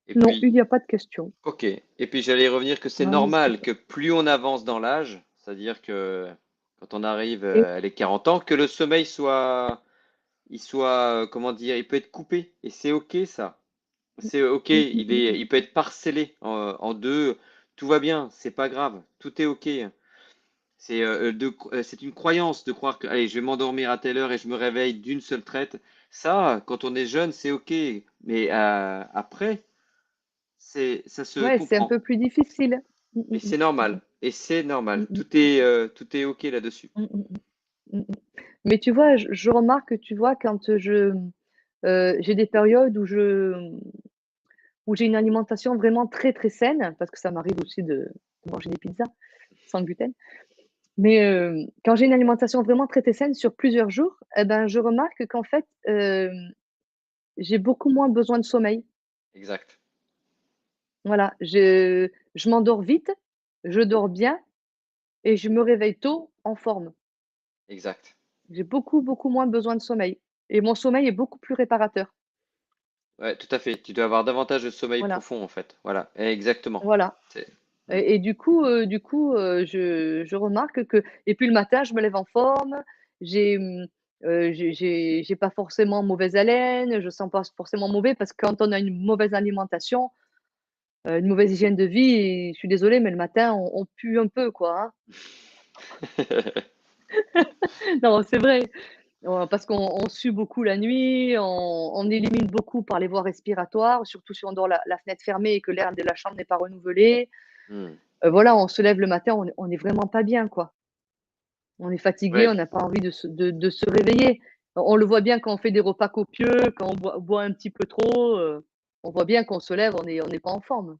[SPEAKER 2] Et
[SPEAKER 1] Non, il
[SPEAKER 2] puis,
[SPEAKER 1] n'y a pas de questions.
[SPEAKER 2] ok. Et puis j'allais revenir que c'est
[SPEAKER 1] Ah mais
[SPEAKER 2] normal
[SPEAKER 1] super.
[SPEAKER 2] que plus on avance dans l'âge, c'est-à-dire que quand on arrive
[SPEAKER 1] Et
[SPEAKER 2] à les 40 ans, que le sommeil soit, comment dire, il peut être coupé. Et c'est ok ça. C'est ok.
[SPEAKER 1] mmh, mmh, mmh,
[SPEAKER 2] Il peut être parcellé en deux. Tout va bien. C'est pas grave. Tout est ok. C'est une croyance de croire que, allez, je vais m'endormir à telle heure et je me réveille d'une seule traite. Ça, quand on est jeune, c'est ok. Mais après, ça se
[SPEAKER 1] ouais, c'est un
[SPEAKER 2] comprend.
[SPEAKER 1] peu plus difficile. Mmh,
[SPEAKER 2] Et
[SPEAKER 1] mmh,
[SPEAKER 2] c'est
[SPEAKER 1] mmh,
[SPEAKER 2] normal. Et c'est
[SPEAKER 1] mmh,
[SPEAKER 2] normal.
[SPEAKER 1] mmh,
[SPEAKER 2] Tout est OK là-dessus.
[SPEAKER 1] mmh, mmh, mmh, mmh. Mais tu vois, je remarque que tu vois quand, j'ai des périodes où j'ai une alimentation vraiment très, très saine, parce que ça m'arrive aussi de manger des pizzas sans gluten. Mais, quand j'ai une alimentation vraiment très, très saine sur plusieurs jours et ben, je remarque qu'en fait, j'ai beaucoup moins besoin de sommeil.
[SPEAKER 2] Exact.
[SPEAKER 1] Voilà, je m'endors vite, je dors bien et je me réveille tôt en forme.
[SPEAKER 2] Exact.
[SPEAKER 1] J'ai beaucoup, beaucoup moins besoin de sommeil et mon sommeil est beaucoup plus réparateur.
[SPEAKER 2] Ouais, tout à fait. Tu dois avoir davantage de sommeil
[SPEAKER 1] Voilà,
[SPEAKER 2] profond, en fait. Voilà. Exactement.
[SPEAKER 1] voilà
[SPEAKER 2] C'est- Mm.
[SPEAKER 1] et du coup, je remarque que et puis le matin, je me lève en forme, j'ai pas forcément mauvaise haleine, je sens pas forcément mauvais parce que quand on a une mauvaise alimentation, une mauvaise hygiène de vie, je suis désolée, mais le matin, on pue un peu, quoi, hein. Non, c'est vrai. Parce qu'on sue beaucoup la nuit, on élimine beaucoup par les voies respiratoires, surtout si on dort la fenêtre fermée et que l'air de la chambre n'est pas renouvelé.
[SPEAKER 2] Mm.
[SPEAKER 1] Voilà, on se lève le matin, on est vraiment pas bien, quoi. On est fatigué, on
[SPEAKER 2] Ouais.
[SPEAKER 1] n'a pas envie de se réveiller. On le voit bien quand on fait des repas copieux, quand on boit un petit peu trop, on voit bien qu'on se lève, on n'est pas en forme.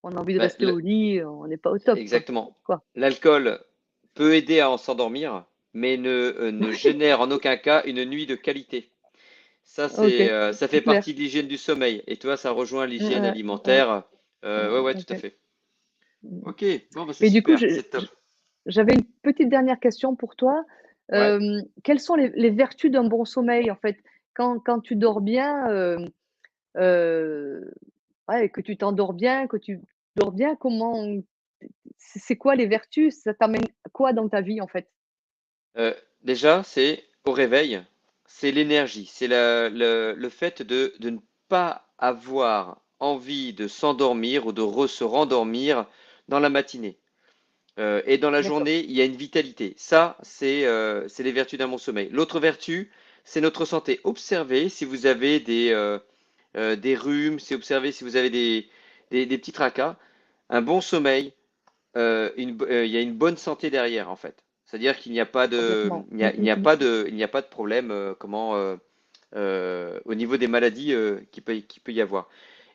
[SPEAKER 1] On a envie de
[SPEAKER 2] Bah,
[SPEAKER 1] rester au lit, on n'est pas au top, quoi.
[SPEAKER 2] exactement.
[SPEAKER 1] Quoi.
[SPEAKER 2] L'alcool peut aider à en s'endormir, mais ne génère en aucun cas une nuit de qualité.
[SPEAKER 1] OK,
[SPEAKER 2] Ça
[SPEAKER 1] c'est
[SPEAKER 2] fait
[SPEAKER 1] clair.
[SPEAKER 2] partie de l'hygiène du sommeil. Et toi, ça rejoint l'hygiène
[SPEAKER 1] Ouais, ouais,
[SPEAKER 2] alimentaire. Ouais, ouais, tout à
[SPEAKER 1] OK.
[SPEAKER 2] fait.
[SPEAKER 1] Mmh.
[SPEAKER 2] Ok, bon, bah, c'est
[SPEAKER 1] Et du coup,
[SPEAKER 2] super, c'est top.
[SPEAKER 1] j'avais une petite dernière question pour toi.
[SPEAKER 2] Ouais.
[SPEAKER 1] Quelles sont les vertus d'un bon sommeil, en fait? Quand tu dors bien, heu, ouais, que tu t'endors bien, que tu dors bien, comment c'est quoi les vertus? Ça t'amène quoi dans ta vie, en fait?
[SPEAKER 2] Déjà, c'est au réveil, c'est l'énergie, c'est le fait de ne pas avoir envie de s'endormir ou se rendormir dans la matinée. Et dans la
[SPEAKER 1] D'accord,
[SPEAKER 2] journée, il y a une vitalité. Ça, c'est les vertus d'un bon sommeil. L'autre vertu, c'est notre santé. Observez si vous avez des rhumes, c'est observer si vous avez des petits tracas. Un bon sommeil, il y a une bonne santé derrière, en fait. C'est-à-dire qu'il n'y a pas de,
[SPEAKER 1] complètement. Mmh,
[SPEAKER 2] il n'y
[SPEAKER 1] mmh,
[SPEAKER 2] a
[SPEAKER 1] mmh.
[SPEAKER 2] pas de, il n'y a pas de problème, au niveau des maladies qui peut y avoir.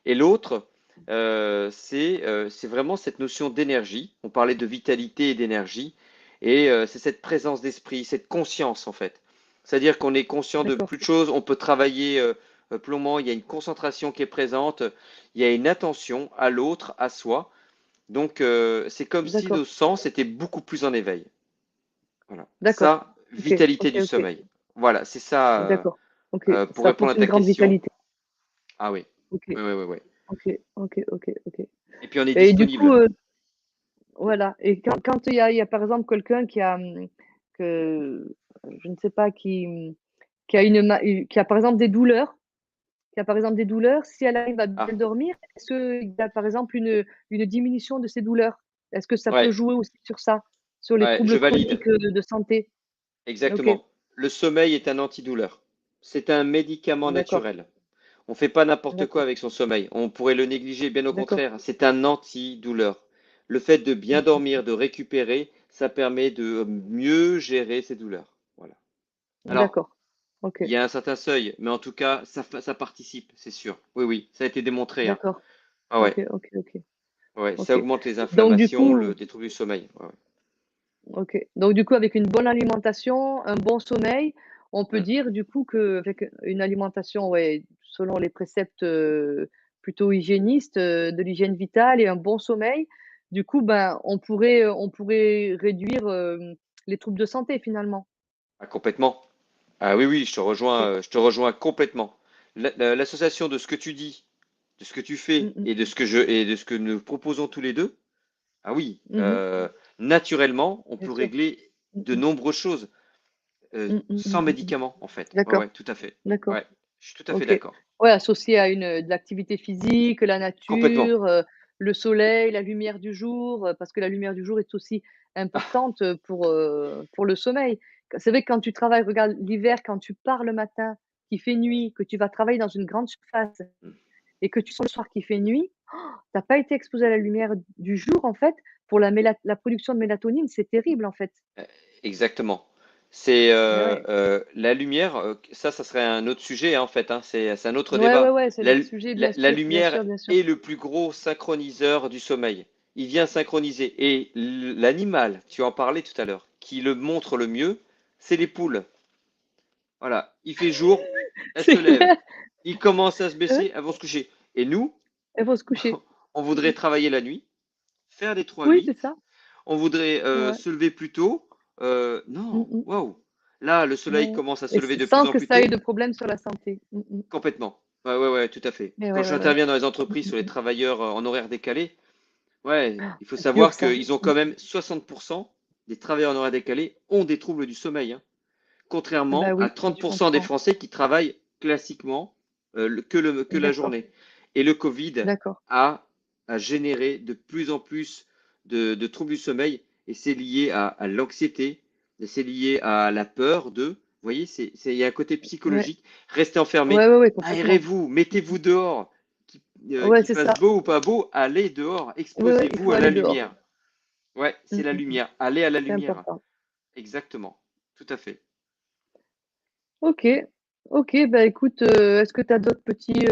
[SPEAKER 2] Et l'autre, c'est vraiment cette notion d'énergie. On parlait de vitalité et d'énergie, et c'est cette présence d'esprit, cette conscience en fait. C'est-à-dire qu'on est conscient de
[SPEAKER 1] D'accord,
[SPEAKER 2] plus de choses, on peut travailler plus longuement, il y a une concentration qui est présente, il y a une attention à l'autre, à soi. Donc c'est comme si nos
[SPEAKER 1] d'accord,
[SPEAKER 2] sens étaient beaucoup plus en éveil. Voilà.
[SPEAKER 1] d'accord.
[SPEAKER 2] Ça,
[SPEAKER 1] OK,
[SPEAKER 2] vitalité
[SPEAKER 1] OK,
[SPEAKER 2] du
[SPEAKER 1] OK.
[SPEAKER 2] sommeil. Voilà, c'est ça
[SPEAKER 1] D'accord. OK,
[SPEAKER 2] pour
[SPEAKER 1] ça
[SPEAKER 2] répondre
[SPEAKER 1] apporte
[SPEAKER 2] à
[SPEAKER 1] une
[SPEAKER 2] ta
[SPEAKER 1] grande
[SPEAKER 2] question.
[SPEAKER 1] vitalité.
[SPEAKER 2] Ah oui,
[SPEAKER 1] OK,
[SPEAKER 2] oui, oui, oui, oui.
[SPEAKER 1] OK, OK, OK, OK.
[SPEAKER 2] Et puis on est
[SPEAKER 1] Et du coup,
[SPEAKER 2] disponible.
[SPEAKER 1] voilà, et quand il y a par exemple quelqu'un qui a, que je ne sais pas, qui a qui a par exemple des douleurs, si elle arrive à bien
[SPEAKER 2] Ah,
[SPEAKER 1] dormir, est-ce qu'il y a par exemple une diminution de ses douleurs? Est-ce que ça peut
[SPEAKER 2] ouais,
[SPEAKER 1] jouer aussi sur ça? Sur les
[SPEAKER 2] ouais, je
[SPEAKER 1] troubles
[SPEAKER 2] valide.
[SPEAKER 1] chroniques, de santé? OK,
[SPEAKER 2] Exactement. Le sommeil est un antidouleur. C'est un médicament
[SPEAKER 1] d'accord,
[SPEAKER 2] naturel. On ne fait pas n'importe quoi
[SPEAKER 1] d'accord,
[SPEAKER 2] avec son sommeil. On pourrait le négliger, bien au
[SPEAKER 1] d'accord.
[SPEAKER 2] contraire. C'est un antidouleur. Le fait de
[SPEAKER 1] Mmh
[SPEAKER 2] bien
[SPEAKER 1] mh.
[SPEAKER 2] dormir, de récupérer, ça permet de mieux gérer ses douleurs. Voilà. Alors,
[SPEAKER 1] D'accord. OK,
[SPEAKER 2] il y a un certain seuil, mais en tout cas, ça participe, c'est sûr. Oui, oui, ça a été démontré, hein.
[SPEAKER 1] d'accord.
[SPEAKER 2] Ah ouais,
[SPEAKER 1] OK, OK, OK,
[SPEAKER 2] ouais, ça
[SPEAKER 1] OK.
[SPEAKER 2] augmente les
[SPEAKER 1] Donc du
[SPEAKER 2] inflammations,
[SPEAKER 1] coup
[SPEAKER 2] des troubles du sommeil. Ouais,
[SPEAKER 1] OK. Donc du coup, avec une bonne alimentation, un bon sommeil, on peut
[SPEAKER 2] ouais.
[SPEAKER 1] dire du coup qu'avec une alimentation, ouais, selon les préceptes, plutôt hygiénistes, de l'hygiène vitale et un bon sommeil, du coup, ben, on pourrait réduire, les troubles de santé finalement.
[SPEAKER 2] Ah, complètement. Ah oui, oui,
[SPEAKER 1] OK.
[SPEAKER 2] je te rejoins complètement. L'association de ce que tu dis, de ce que tu
[SPEAKER 1] Mmh
[SPEAKER 2] fais
[SPEAKER 1] mh.
[SPEAKER 2] et de ce que nous proposons tous les deux, ah oui,
[SPEAKER 1] Mmh mh.
[SPEAKER 2] naturellement, on
[SPEAKER 1] Bien
[SPEAKER 2] peut
[SPEAKER 1] sûr.
[SPEAKER 2] régler
[SPEAKER 1] Mmh
[SPEAKER 2] de
[SPEAKER 1] mh.
[SPEAKER 2] nombreuses choses
[SPEAKER 1] Mmh mh,
[SPEAKER 2] sans
[SPEAKER 1] mmh mh.
[SPEAKER 2] médicaments, en fait. Ouais,
[SPEAKER 1] D'accord,
[SPEAKER 2] ouais, tout à fait.
[SPEAKER 1] d'accord.
[SPEAKER 2] Ouais, je suis tout à fait
[SPEAKER 1] OK.
[SPEAKER 2] d'accord.
[SPEAKER 1] Ouais, associé à de l'activité physique, la
[SPEAKER 2] Complètement.
[SPEAKER 1] nature, le soleil, la lumière du jour, parce que la lumière du jour est aussi
[SPEAKER 2] Ah,
[SPEAKER 1] importante, pour le sommeil. C'est vrai que quand tu travailles, regarde l'hiver, quand tu pars le matin, qu'il fait nuit, que tu vas travailler dans une grande surface
[SPEAKER 2] mm,
[SPEAKER 1] et que tu sors le soir qu'il fait nuit, tu as pas été exposé à la lumière du jour, en fait, pour la production de mélatonine, c'est terrible, en fait.
[SPEAKER 2] euh, exactement. C'est
[SPEAKER 1] Et ouais.
[SPEAKER 2] la lumière, ça serait un autre sujet, hein, en fait, hein, c'est un autre
[SPEAKER 1] Ouais, ouais,
[SPEAKER 2] débat.
[SPEAKER 1] ouais, c'est notre sujet, bien
[SPEAKER 2] La
[SPEAKER 1] sûr, bien
[SPEAKER 2] lumière
[SPEAKER 1] sûr, bien sûr.
[SPEAKER 2] est le plus gros synchroniseur du sommeil. Il vient synchroniser. Et l'animal, tu en parlais tout à l'heure, qui le montre le mieux, c'est les poules. Voilà, il fait jour, elles
[SPEAKER 1] C'est
[SPEAKER 2] se lèvent.
[SPEAKER 1] clair.
[SPEAKER 2] Il commence à se
[SPEAKER 1] Ouais,
[SPEAKER 2] baisser, elles vont se coucher. Et nous,
[SPEAKER 1] elles vont se coucher.
[SPEAKER 2] on
[SPEAKER 1] Mmh
[SPEAKER 2] voudrait
[SPEAKER 1] mh.
[SPEAKER 2] travailler la nuit, faire des
[SPEAKER 1] Oui, c'est
[SPEAKER 2] 3-8,
[SPEAKER 1] ça.
[SPEAKER 2] on voudrait
[SPEAKER 1] Ouais.
[SPEAKER 2] se lever plus tôt.
[SPEAKER 1] Mmh
[SPEAKER 2] Non,
[SPEAKER 1] mh.
[SPEAKER 2] waouh. Là, le
[SPEAKER 1] Ouais,
[SPEAKER 2] soleil
[SPEAKER 1] ouais,
[SPEAKER 2] commence à se
[SPEAKER 1] et
[SPEAKER 2] lever de plus
[SPEAKER 1] sans
[SPEAKER 2] en
[SPEAKER 1] que
[SPEAKER 2] plus
[SPEAKER 1] ça ait
[SPEAKER 2] tôt.
[SPEAKER 1] de problème sur la santé. Mmh mh.
[SPEAKER 2] Complètement. Ouais, ouais, ouais, tout à fait.
[SPEAKER 1] Mais
[SPEAKER 2] Quand
[SPEAKER 1] ouais, ouais, ouais.
[SPEAKER 2] j'interviens dans les
[SPEAKER 1] Mmh
[SPEAKER 2] entreprises sur les
[SPEAKER 1] mh mh.
[SPEAKER 2] travailleurs en horaire décalé, ouais, il faut
[SPEAKER 1] C'est dur
[SPEAKER 2] savoir
[SPEAKER 1] ça.
[SPEAKER 2] qu'ils ont
[SPEAKER 1] Mmh.
[SPEAKER 2] quand même 60% des travailleurs en horaire décalé ont des troubles du sommeil, hein,
[SPEAKER 1] Bah
[SPEAKER 2] contrairement à
[SPEAKER 1] oui, je
[SPEAKER 2] 30% des
[SPEAKER 1] comprends.
[SPEAKER 2] Français qui travaillent classiquement que la
[SPEAKER 1] D'accord,
[SPEAKER 2] journée. Et le Covid
[SPEAKER 1] d'accord.
[SPEAKER 2] a, a généré de plus en plus de troubles du sommeil et c'est lié à l'anxiété, et c'est lié à la peur de, vous voyez, il y a un côté
[SPEAKER 1] Ouais.
[SPEAKER 2] psychologique. Restez
[SPEAKER 1] Ouais,
[SPEAKER 2] enfermés,
[SPEAKER 1] ouais, ouais, complètement.
[SPEAKER 2] aérez-vous,
[SPEAKER 1] Mmh
[SPEAKER 2] mettez-vous
[SPEAKER 1] mh.
[SPEAKER 2] dehors,
[SPEAKER 1] Ouais,
[SPEAKER 2] qu'il
[SPEAKER 1] c'est ça.
[SPEAKER 2] fasse beau ou pas beau, allez dehors,
[SPEAKER 1] Ouais, ouais, il
[SPEAKER 2] exposez-vous
[SPEAKER 1] faut
[SPEAKER 2] à la
[SPEAKER 1] aller dehors.
[SPEAKER 2] lumière. Ouais,
[SPEAKER 1] Mmh
[SPEAKER 2] c'est la
[SPEAKER 1] mh mh.
[SPEAKER 2] lumière, allez à la
[SPEAKER 1] C'est
[SPEAKER 2] lumière.
[SPEAKER 1] important.
[SPEAKER 2] Exactement, tout à fait.
[SPEAKER 1] OK. OK, bah écoute, est-ce que tu as d'autres petites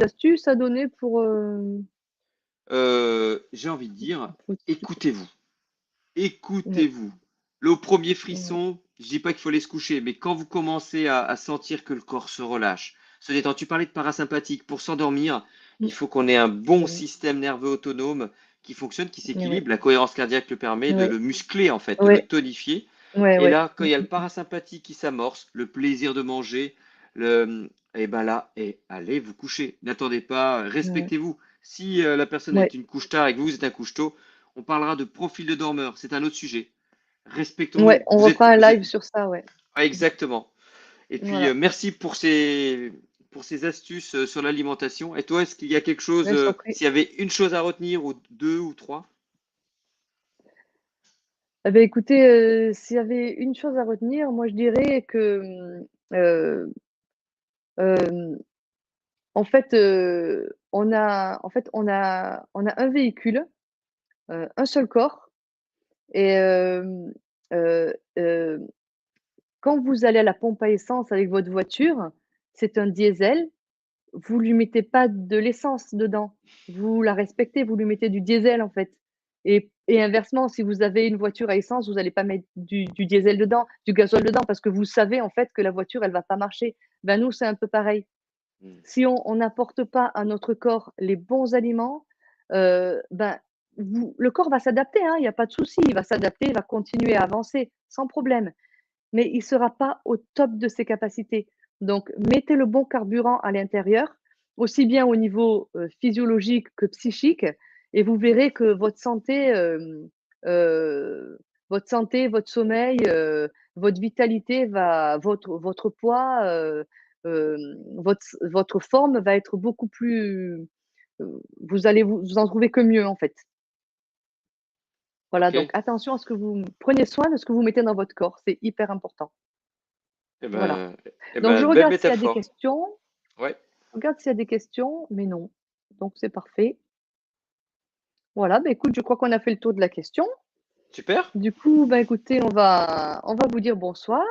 [SPEAKER 1] astuces à donner pour,
[SPEAKER 2] J'ai envie de dire,
[SPEAKER 1] pour
[SPEAKER 2] écoutez-vous.
[SPEAKER 1] ouais,
[SPEAKER 2] Écoutez-vous. Le premier
[SPEAKER 1] ouais.
[SPEAKER 2] frisson, je dis pas qu'il faut aller se coucher, mais quand vous commencez à sentir que le corps se relâche, se détend, tu parlais de parasympathique, pour s'endormir, il
[SPEAKER 1] Mmh.
[SPEAKER 2] faut qu'on ait un bon
[SPEAKER 1] Oui,
[SPEAKER 2] système nerveux autonome qui fonctionne, qui
[SPEAKER 1] oui,
[SPEAKER 2] s'équilibre. La cohérence cardiaque le permet de
[SPEAKER 1] oui,
[SPEAKER 2] le muscler, en fait, de le
[SPEAKER 1] oui,
[SPEAKER 2] tonifier.
[SPEAKER 1] oui,
[SPEAKER 2] Et
[SPEAKER 1] oui.
[SPEAKER 2] là, quand
[SPEAKER 1] Mmh,
[SPEAKER 2] il y a le
[SPEAKER 1] mmh, mmh.
[SPEAKER 2] parasympathique qui s'amorce, le plaisir de manger, et ben là, allez vous coucher. N'attendez pas,
[SPEAKER 1] Ouais,
[SPEAKER 2] respectez-vous. Si la personne est
[SPEAKER 1] ouais,
[SPEAKER 2] une couche tard et que vous êtes un couche tôt, on parlera de profil de dormeur. C'est un autre sujet.
[SPEAKER 1] ouais,
[SPEAKER 2] Respectons-nous.
[SPEAKER 1] on refera un live sur ça, ouais.
[SPEAKER 2] Ouais, exactement. Et puis,
[SPEAKER 1] Voilà.
[SPEAKER 2] merci pour ces astuces sur l'alimentation. Et toi, est-ce qu'il y a quelque chose,
[SPEAKER 1] Ouais, je t'en prie.
[SPEAKER 2] s'il y avait une chose à retenir, ou deux ou trois?
[SPEAKER 1] Eh beh, écoutez, s'il y avait une chose à retenir, moi je dirais que, hem, en fait, on a un véhicule, un seul corps et heu, heu, quand vous allez à la pompe à essence avec votre voiture, c'est un diesel, vous lui mettez pas de l'essence dedans. Vous la respectez, vous lui mettez du diesel, en fait et inversement, si vous avez une voiture à essence, vous allez pas mettre du diesel dedans, du gasoil dedans parce que vous savez, en fait, que la voiture, elle va pas marcher. Ben, nous, c'est un peu pareil.
[SPEAKER 2] Hmm.
[SPEAKER 1] Si on n'apporte pas à notre corps les bons aliments, ben, vous le corps va s'adapter, hein, il y a pas de souci, il va s'adapter, il va continuer à avancer sans problème, mais il sera pas au top de ses capacités. Donc mettez le bon carburant à l'intérieur, aussi bien au niveau, physiologique que psychique et vous verrez que heu, votre santé, votre sommeil, votre vitalité va votre poids, votre forme va être beaucoup plus, vous allez vous en trouver que mieux, en fait. Voilà,
[SPEAKER 2] Ok.
[SPEAKER 1] donc attention à ce que vous prenez soin de ce que vous mettez dans votre corps, c'est hyper important.
[SPEAKER 2] Eh
[SPEAKER 1] Voilà.
[SPEAKER 2] ben,
[SPEAKER 1] Donc je
[SPEAKER 2] belle
[SPEAKER 1] regarde s'il y a des
[SPEAKER 2] métaphore.
[SPEAKER 1] questions.
[SPEAKER 2] Ouais.
[SPEAKER 1] Je regarde s'il y a des questions, mais non. Donc c'est parfait. Voilà, bah, écoute, je crois qu'on a fait le tour de la question.
[SPEAKER 2] Super.
[SPEAKER 1] Du coup, bah, écoutez, on va vous dire bonsoir.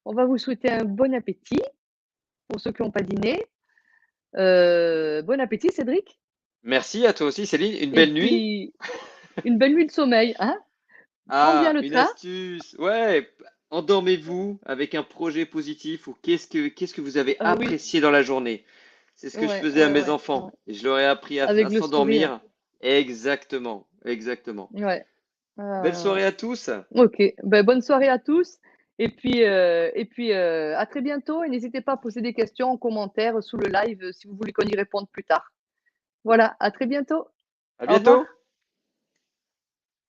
[SPEAKER 1] On va vous souhaiter un bon appétit pour ceux qui n'ont pas dîné. Bon appétit Cédric
[SPEAKER 2] Merci à toi aussi, Céline. Une
[SPEAKER 1] et
[SPEAKER 2] belle nuit.
[SPEAKER 1] puis une belle nuit de sommeil, hein? Prends bien
[SPEAKER 2] Ah,
[SPEAKER 1] le
[SPEAKER 2] une
[SPEAKER 1] train.
[SPEAKER 2] astuce. Ouais. Endormez-vous avec un projet positif, ou qu'est-ce que vous avez
[SPEAKER 1] Oui,
[SPEAKER 2] apprécié dans la journée. C'est ce que je
[SPEAKER 1] ouais,
[SPEAKER 2] faisais à
[SPEAKER 1] ouais,
[SPEAKER 2] mes
[SPEAKER 1] ouais, ouais.
[SPEAKER 2] enfants. Et je leur ai appris à
[SPEAKER 1] Avec le sourire.
[SPEAKER 2] s'endormir. Exactement. Exactement.
[SPEAKER 1] Ouais. Ouais,
[SPEAKER 2] Belle
[SPEAKER 1] ouais, ouais.
[SPEAKER 2] soirée à tous.
[SPEAKER 1] OK. Ben bonne soirée à tous et puis, à très bientôt et n'hésitez pas à poser des questions en commentaire sous le live, si vous voulez qu'on y réponde plus tard. Voilà, à très bientôt.
[SPEAKER 2] À
[SPEAKER 1] Au revoir.
[SPEAKER 2] bientôt.